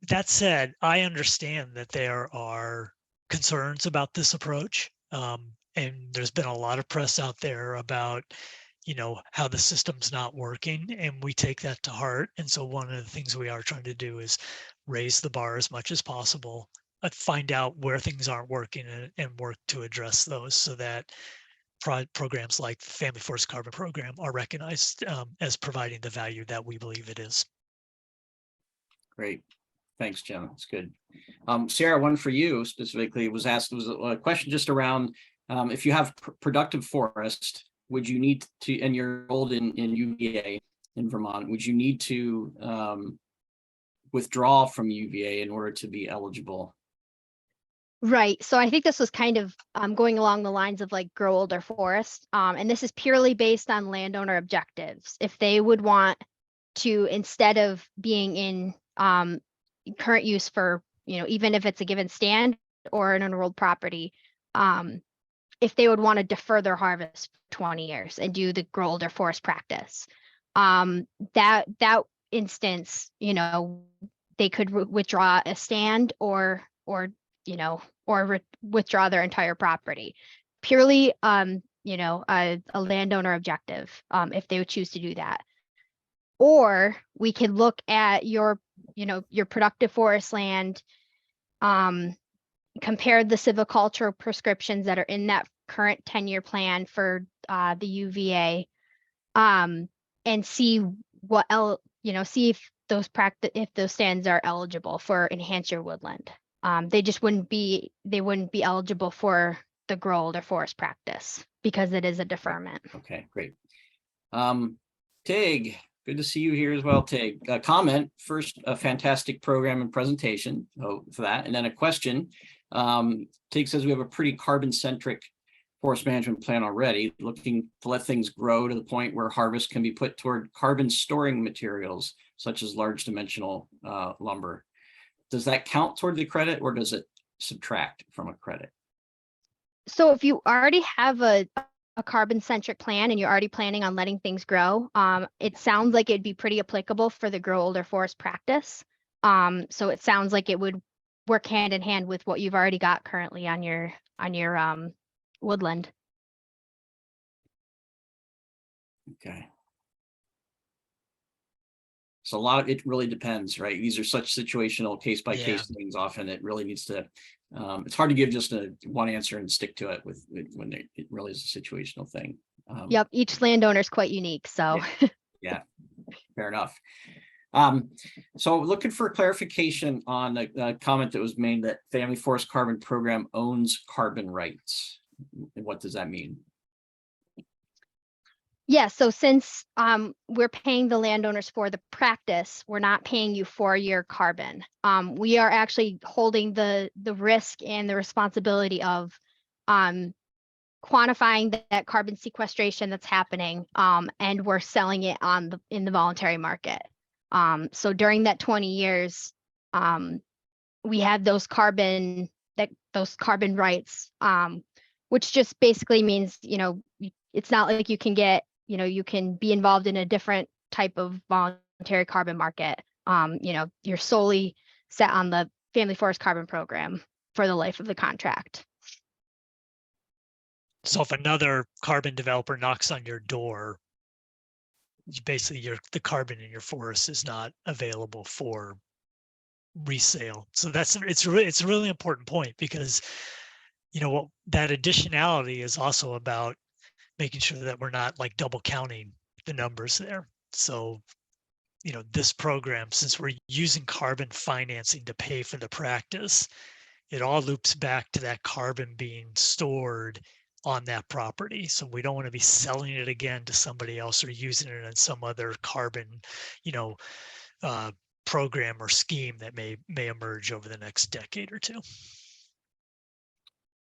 That said, I understand that there are concerns about this approach, and there's been a lot of press out there about how the system's not working, and we take that to heart. And so one of the things we are trying to do is raise the bar as much as possible, find out where things aren't working, and work to address those, so that programs like the Family Forest Carbon Program are recognized as providing the value that we believe it is. Great. Thanks, Jim. That's good. Sarah, one for you specifically was a question just around if you have productive forest, would you need to, and you're enrolled in UVA in Vermont, would you need to withdraw from UVA in order to be eligible? Right. So I think this was kind of going along the lines of like grow older forest. And this is purely based on landowner objectives. If they would want to, instead of being in current use for, even if it's a given stand or an enrolled property, if they would want to defer their harvest for 20 years and do the grow older forest practice, that instance, they could withdraw a stand or withdraw their entire property, purely, a landowner objective, if they would choose to do that. Or we could look at your productive forest land, compare the silviculture prescriptions that are in that current 10-year plan for the UVA, and see see if those stands are eligible for enhance your woodland. They just wouldn't be eligible for the grow older forest practice because it is a deferment. Okay, great. Tig, good to see you here as well, Tig. Comment first, a fantastic program and presentation for that, and then a question. Tig says we have a pretty carbon-centric forest management plan already, looking to let things grow to the point where harvest can be put toward carbon storing materials, such as large dimensional lumber. Does that count toward the credit, or does it subtract from a credit? So if you already have a carbon centric plan and you're already planning on letting things grow, it sounds like it'd be pretty applicable for the grow older forest practice. So it sounds like it would work hand in hand with what you've already got currently on your woodland. Okay. So a lot of it really depends, right? These are such situational case by case things. Often it really needs to, it's hard to give just a one answer and stick to it when it really is a situational thing. Yep, each landowner is quite unique, so. Yeah, fair enough. So looking for clarification on a comment that was made that Family Forest Carbon Program owns carbon rights. What does that mean? Yeah, so since we're paying the landowners for the practice, we're not paying you for your carbon. We are actually holding the risk and the responsibility of quantifying that carbon sequestration that's happening, and we're selling it in the voluntary market. So during that 20 years, we have those carbon rights, which just basically means, it's not like you can get, you can be involved in a different type of voluntary carbon market. You're solely set on the Family Forest Carbon Program for the life of the contract. So if another carbon developer knocks on your door, basically the carbon in your forest is not available for resale. So it's a really important point, because what that additionality is also about making sure that we're not like double counting the numbers there. So this program, since we're using carbon financing to pay for the practice, it all loops back to that carbon being stored on that property. So we don't want to be selling it again to somebody else or using it in some other carbon, program or scheme that may emerge over the next decade or two.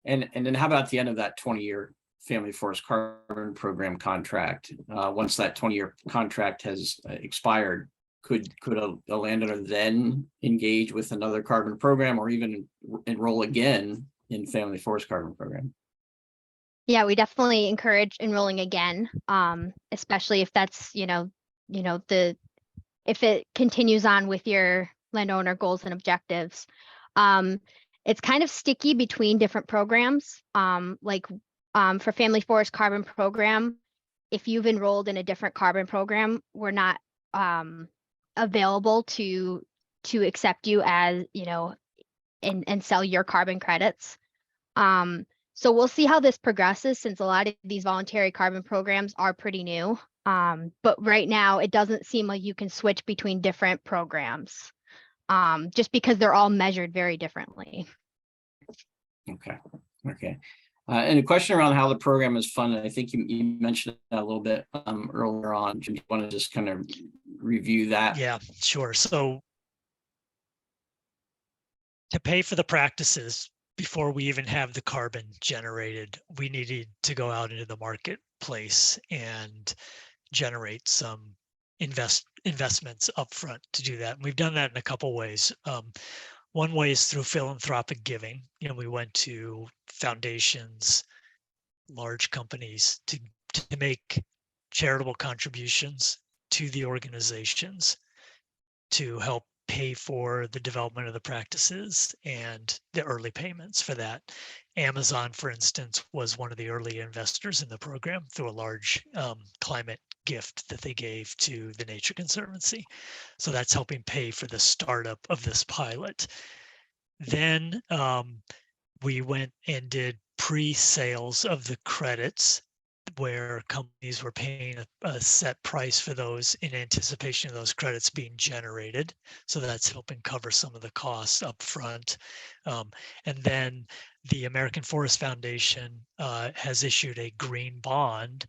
And then how about at the end of that 20-year Family Forest Carbon Program contract? Once that 20-year contract has expired, could a landowner then engage with another carbon program, or even enroll again in Family Forest Carbon Program? Yeah, we definitely encourage enrolling again, especially if that's, if it continues on with your landowner goals and objectives. It's kind of sticky between different programs. For Family Forest Carbon Program, if you've enrolled in a different carbon program, we're not available to accept you as, and sell your carbon credits. So we'll see how this progresses, since a lot of these voluntary carbon programs are pretty new. But right now, it doesn't seem like you can switch between different programs, just because they're all measured very differently. Okay. And a question around how the program is funded. I think you mentioned that a little bit earlier on. Do you want to just kind of review that? Yeah, sure. So to pay for the practices, before we even have the carbon generated, we needed to go out into the marketplace and generate some investments upfront to do that. And we've done that in a couple ways. One way is through philanthropic giving. We went to foundations, large companies to make charitable contributions to the organizations to help pay for the development of the practices and the early payments for that. Amazon, for instance, was one of the early investors in the program through a large climate gift that they gave to the Nature Conservancy. So that's helping pay for the startup of this pilot. Then we went and did pre-sales of the credits, where companies were paying a set price for those in anticipation of those credits being generated. So that's helping cover some of the costs up front. And then the American Forest Foundation has issued a green bond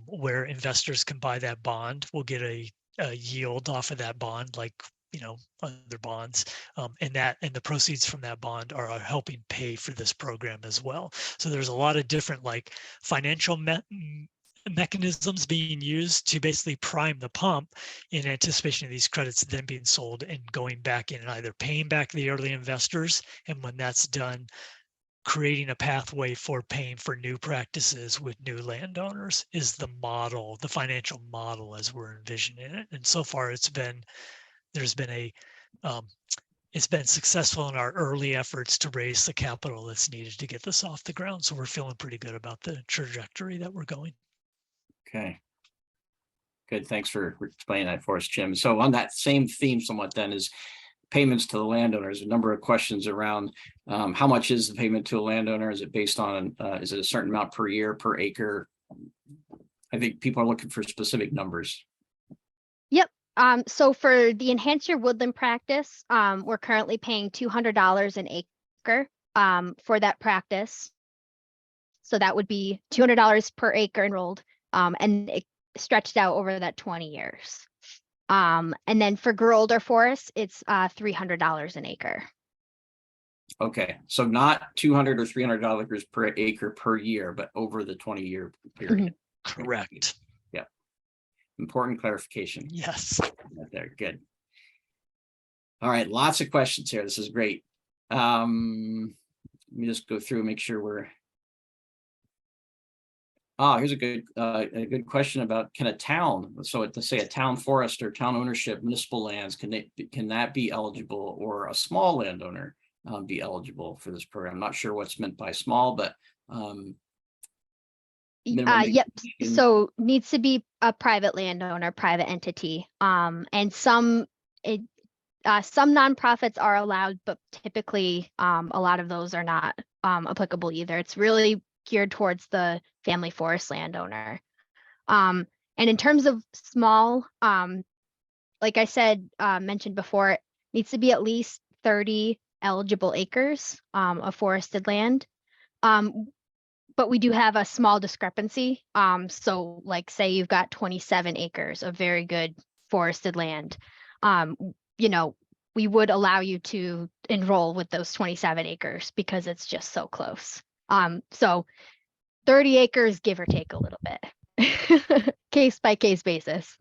where investors can buy that bond. We'll get a yield off of that bond, like other bonds, and the proceeds from that bond are helping pay for this program as well. So there's a lot of different like financial mechanisms being used to basically prime the pump in anticipation of these credits then being sold and going back in and either paying back the early investors, and when that's done, creating a pathway for paying for new practices with new landowners is the model, the financial model as we're envisioning it. And so far it's been successful in our early efforts to raise the capital that's needed to get this off the ground. So we're feeling pretty good about the trajectory that we're going. Okay. Good. Thanks for explaining that for us, Jim. So on that same theme somewhat then is payments to the landowners, a number of questions around how much is the payment to a landowner? Is it based on, is it a certain amount per year, per acre? I think people are looking for specific numbers. Yep. So for the Enhance Your Woodland practice, we're currently paying $200 an acre for that practice. So that would be $200 per acre enrolled, and it stretched out over that 20 years. And then for Gerolder Forest, it's $300 an acre. Okay, so not $200 or $300 per acre per year, but over the 20-year period. Correct. Yeah. Important clarification. Yes. Right there. Good. All right, lots of questions here. This is great. Let me just go through and make sure we're. Here's a good question about, can a town, so to say a town forest or town ownership, municipal lands, can that be eligible, or a small landowner be eligible for this program? I'm not sure what's meant by small, but yep. So needs to be a private landowner, private entity. And some nonprofits are allowed, but typically a lot of those are not applicable either. It's really geared towards the family forest landowner. And in terms of small, like I said, mentioned before, it needs to be at least 30 eligible acres of forested land. But we do have a small discrepancy. So like say you've got 27 acres of very good forested land, we would allow you to enroll with those 27 acres because it's just so close. So 30 acres, give or take a little bit, case by case basis.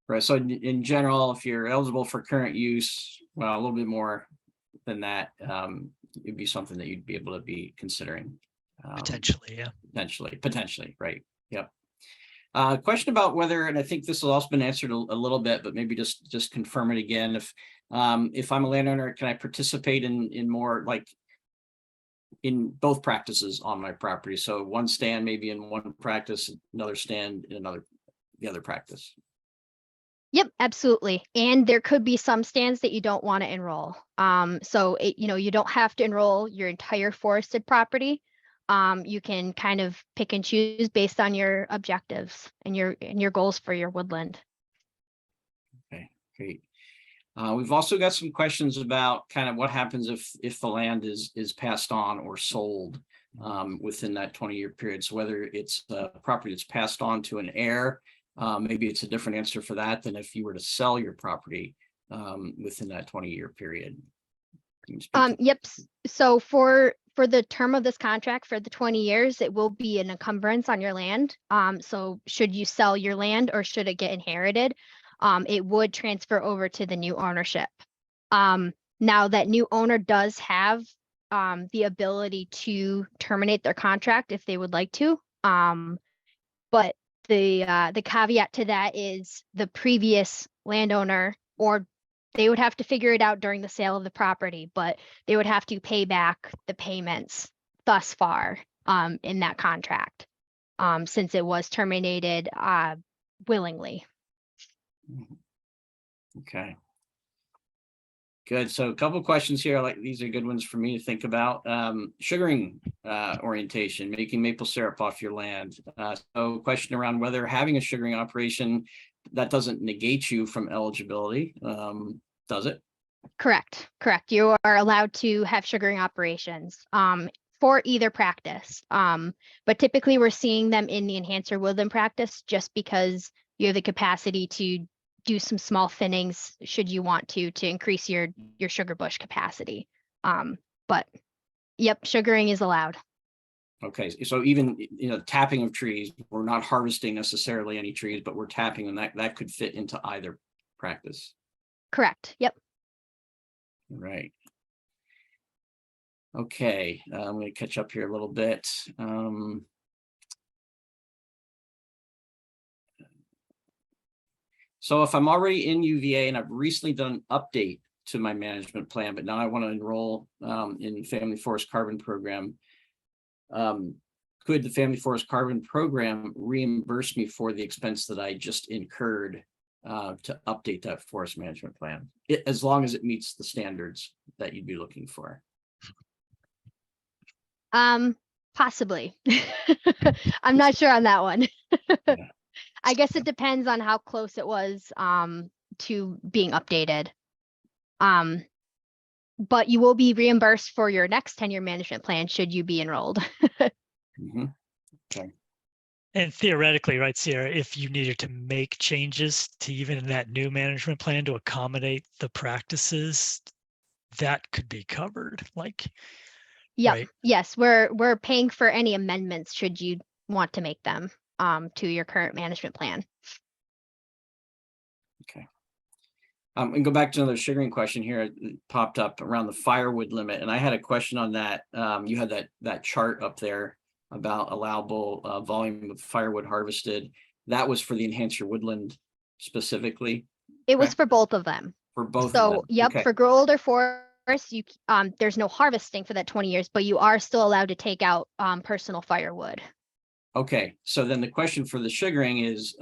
Right. So in general, if you're eligible for current use, well, a little bit more than that, it'd be something that you'd be able to be considering. Potentially, yeah. Potentially, right. Yep. Question about whether, and I think this has also been answered a little bit, but maybe just confirm it again. If I'm a landowner, can I participate in more, like in both practices on my property? So one stand maybe in one practice, another stand in the other practice. Yep, absolutely. And there could be some stands that you don't want to enroll. So you don't have to enroll your entire forested property. You can kind of pick and choose based on your objectives and your goals for your woodland. Okay, great. We've also got some questions about kind of what happens if the land is passed on or sold within that 20-year period. So whether it's a property that's passed on to an heir, maybe it's a different answer for that than if you were to sell your property within that 20-year period. Yep. So for the term of this contract, for the 20 years, it will be an encumbrance on your land. So should you sell your land or should it get inherited, it would transfer over to the new ownership. Now that new owner does have the ability to terminate their contract if they would like to. But the caveat to that is the previous landowner, or they would have to figure it out during the sale of the property, but they would have to pay back the payments thus far in that contract since it was terminated willingly. Okay. Good. So a couple of questions here. Like these are good ones for me to think about. Sugaring orientation, making maple syrup off your land. So question around whether having a sugaring operation, that doesn't negate you from eligibility, does it? Correct. You are allowed to have sugaring operations for either practice. But typically we're seeing them in the Enhance Your Woodland practice just because you have the capacity to do some small thinnings should you want to increase your sugar bush capacity. But yep, sugaring is allowed. Okay, so even, tapping of trees, we're not harvesting necessarily any trees, but we're tapping them. That could fit into either practice. Correct. Yep. Right. Okay, I'm going to catch up here a little bit. So if I'm already in UVA and I've recently done an update to my management plan, but now I want to enroll in Family Forest Carbon Program, could the Family Forest Carbon Program reimburse me for the expense that I just incurred to update that forest management plan, as long as it meets the standards that you'd be looking for? Possibly. I'm not sure on that one. Yeah. I guess it depends on how close it was to being updated. But you will be reimbursed for your next 10-year management plan should you be enrolled. Mhm. Okay. And theoretically, right, Sierra, if you needed to make changes to even that new management plan to accommodate the practices, that could be covered. Like, Yep. right? Yes, we're paying for any amendments should you want to make them to your current management plan. Okay. And go back to another sugaring question here. It popped up around the firewood limit, and I had a question on that. You had that chart up there about allowable volume of firewood harvested. That was for the Enhance Your Woodland specifically? It was Correct? for both of them. For both of So them? yep, Okay. for grow older forests, you there's no harvesting for that 20 years, but you are still allowed to take out personal firewood. Okay, so then the question for the sugaring is,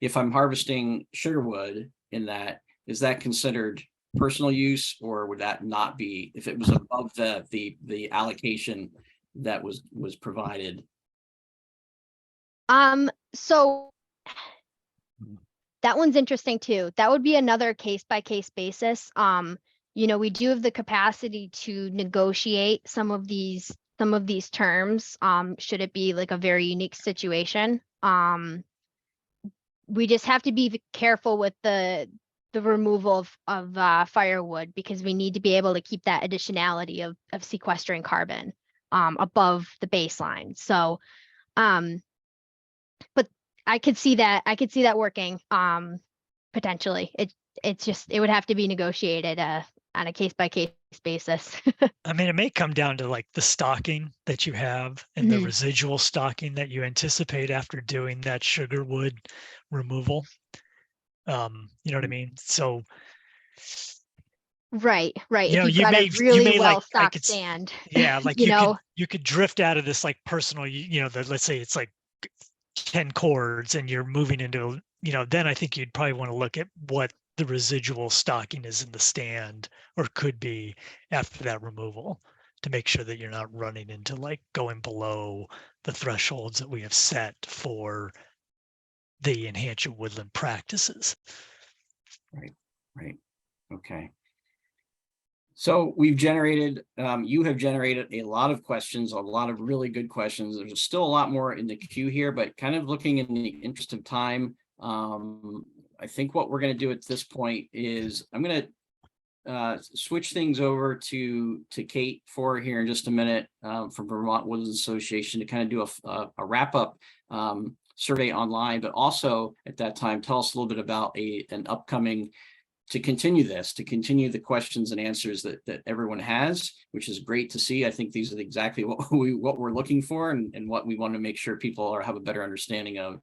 if I'm harvesting sugarwood in that, is that considered personal use, or would that not be, if it was above the allocation that was provided? So that one's interesting too. That would be another case by case basis. We do have the capacity to negotiate some of these terms. Should it be like a very unique situation? We just have to be careful with the removal of firewood, because we need to be able to keep that additionality of sequestering carbon above the baseline. So, but I could see that working potentially. It would have to be negotiated on a case by case basis. I mean, it may come down to like the stocking that you have and the residual stocking that you anticipate after doing that sugarwood removal. You know what I mean? So right. you know, If you've you got may a really well like stocked stand, yeah, like you know, you could drift out of this like personal, let's say it's like 10 cords and you're moving into, then I think you'd probably want to look at what the residual stocking is in the stand, or could be after that removal, to make sure that you're not running into like going below the thresholds that we have set for the Enhance Your Woodland practices. Right. Okay. So you have generated a lot of questions, a lot of really good questions. There's still a lot more in the queue here, but kind of looking in the interest of time, I think what we're going to do at this point is I'm going to switch things over to Kate for here in just a minute, from Vermont Woodlands Association, to kind of do a wrap up survey online, but also at that time tell us a little bit about an upcoming, to continue the questions and answers that everyone has, which is great to see. I think these are exactly what we're looking for, and what we want to make sure people have a better understanding of,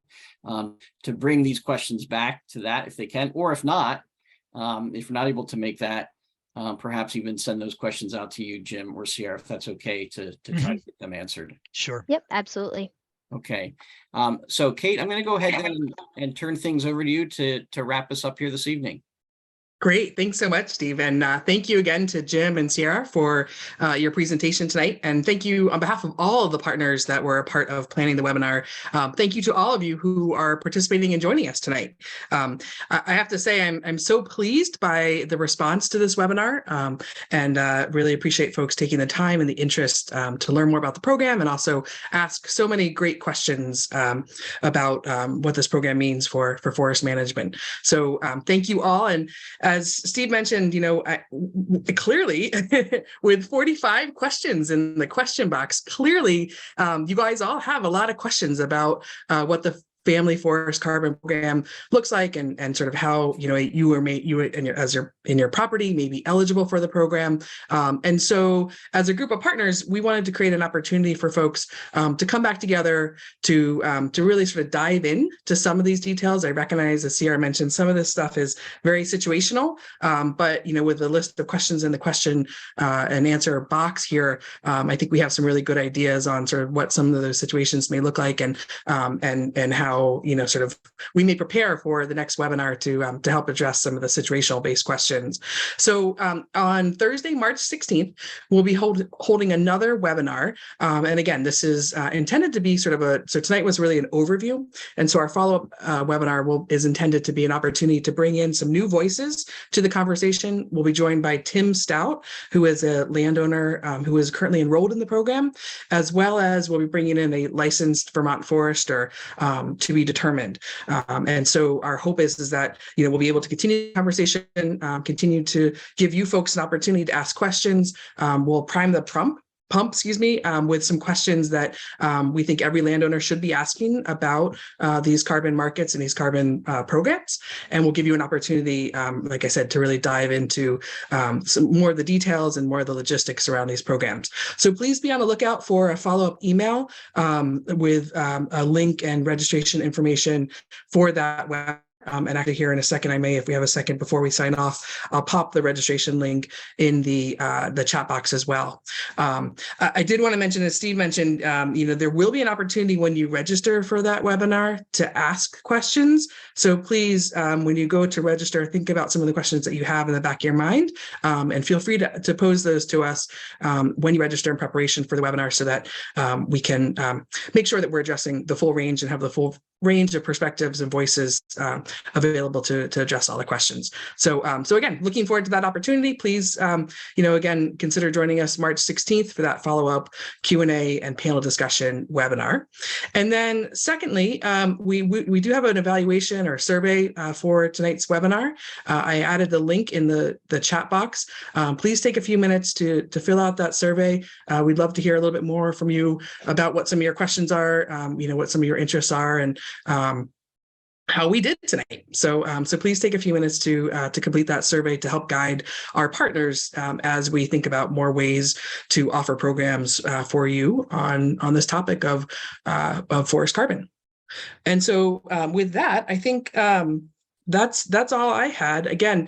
to bring these questions back to that if they can, or if not, if we're not able to make that, perhaps even send those questions out to you, Jim or Sierra, if that's okay, to try to get them answered. Sure. Yep, absolutely. Okay. So Kate, I'm going to go ahead and turn things over to you to wrap us up here this evening. Great. Thanks so much, Steve. And thank you again to Jim and Sierra for your presentation tonight. And thank you on behalf of all of the partners that were a part of planning the webinar. Thank you to all of you who are participating and joining us tonight. I have to say, I'm so pleased by the response to this webinar and really appreciate folks taking the time and the interest to learn more about the program and also ask so many great questions about what this program means for forest management. So thank you all. And as Steve mentioned, clearly with 45 questions in the question box, clearly you guys all have a lot of questions about what the Family Forest Carbon Program looks like and sort of how you in your property may be eligible for the program. And so as a group of partners, we wanted to create an opportunity for folks to come back together to really sort of dive in to some of these details. I recognize, as Sierra mentioned, some of this stuff is very situational, but with the list of questions in the question and answer box here, I think we have some really good ideas on sort of what some of those situations may look like and how sort of we may prepare for the next webinar to help address some of the situational based questions. So on Thursday, March 16th, we'll be holding another webinar. And again, this is intended to be sort of so tonight was really an overview. And so our follow-up webinar is intended to be an opportunity to bring in some new voices to the conversation. We'll be joined by Tim Stout, who is a landowner who is currently enrolled in the program, as well as we'll be bringing in a licensed Vermont forester to be determined. And so our hope is that, we'll be able to continue the conversation, continue to give you folks an opportunity to ask questions. We'll prime the pump, with some questions that we think every landowner should be asking about these carbon markets and these carbon programs. And we'll give you an opportunity, like I said, to really dive into some more of the details and more of the logistics around these programs. So please be on the lookout for a follow-up email with a link and registration information for that web. And actually here in a second, if we have a second before we sign off, I'll pop the registration link in the chat box as well. I did want to mention, as Steve mentioned, there will be an opportunity when you register for that webinar to ask questions. So please, when you go to register, think about some of the questions that you have in the back of your mind, and feel free to pose those to us when you register in preparation for the webinar so that we can make sure that we're addressing the full range and have the full range of perspectives and voices available to address all the questions. So again, looking forward to that opportunity. Please, again, consider joining us March 16th for that follow-up Q&A and panel discussion webinar. And then secondly, we do have an evaluation or survey for tonight's webinar. I added the link in the chat box. Please take a few minutes to fill out that survey. We'd love to hear a little bit more from you about what some of your questions are, what some of your interests are, and how we did tonight. So please take a few minutes to complete that survey to help guide our partners as we think about more ways to offer programs for you on this topic of forest carbon. And so with that, I think that's all I had. Again,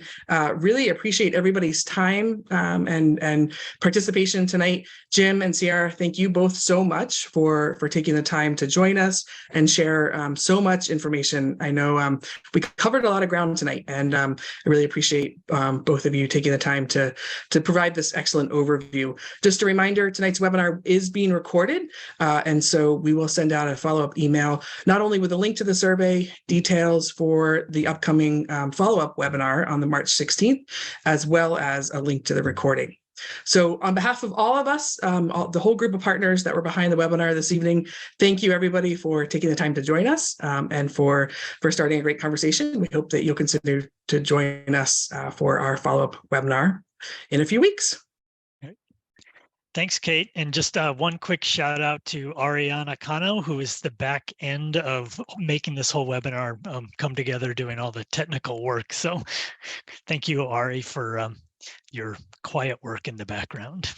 really appreciate everybody's time and participation tonight. Jim and Sierra, thank you both so much for taking the time to join us and share so much information. I know we covered a lot of ground tonight, and I really appreciate both of you taking the time to provide this excellent overview. Just a reminder, tonight's webinar is being recorded, and so we will send out a follow-up email, not only with a link to the survey, details for the upcoming follow-up webinar on the March 16th, as well as a link to the recording. So on behalf of all of us, the whole group of partners that were behind the webinar this evening, thank you everybody for taking the time to join us and for starting a great conversation. We hope that you'll consider to join us for our follow-up webinar in a few weeks. Thanks, Kate. And just one quick shout out to Ariana Cano, who is the back end of making this whole webinar come together, doing all the technical work. So thank you, Ari, for your quiet work in the background.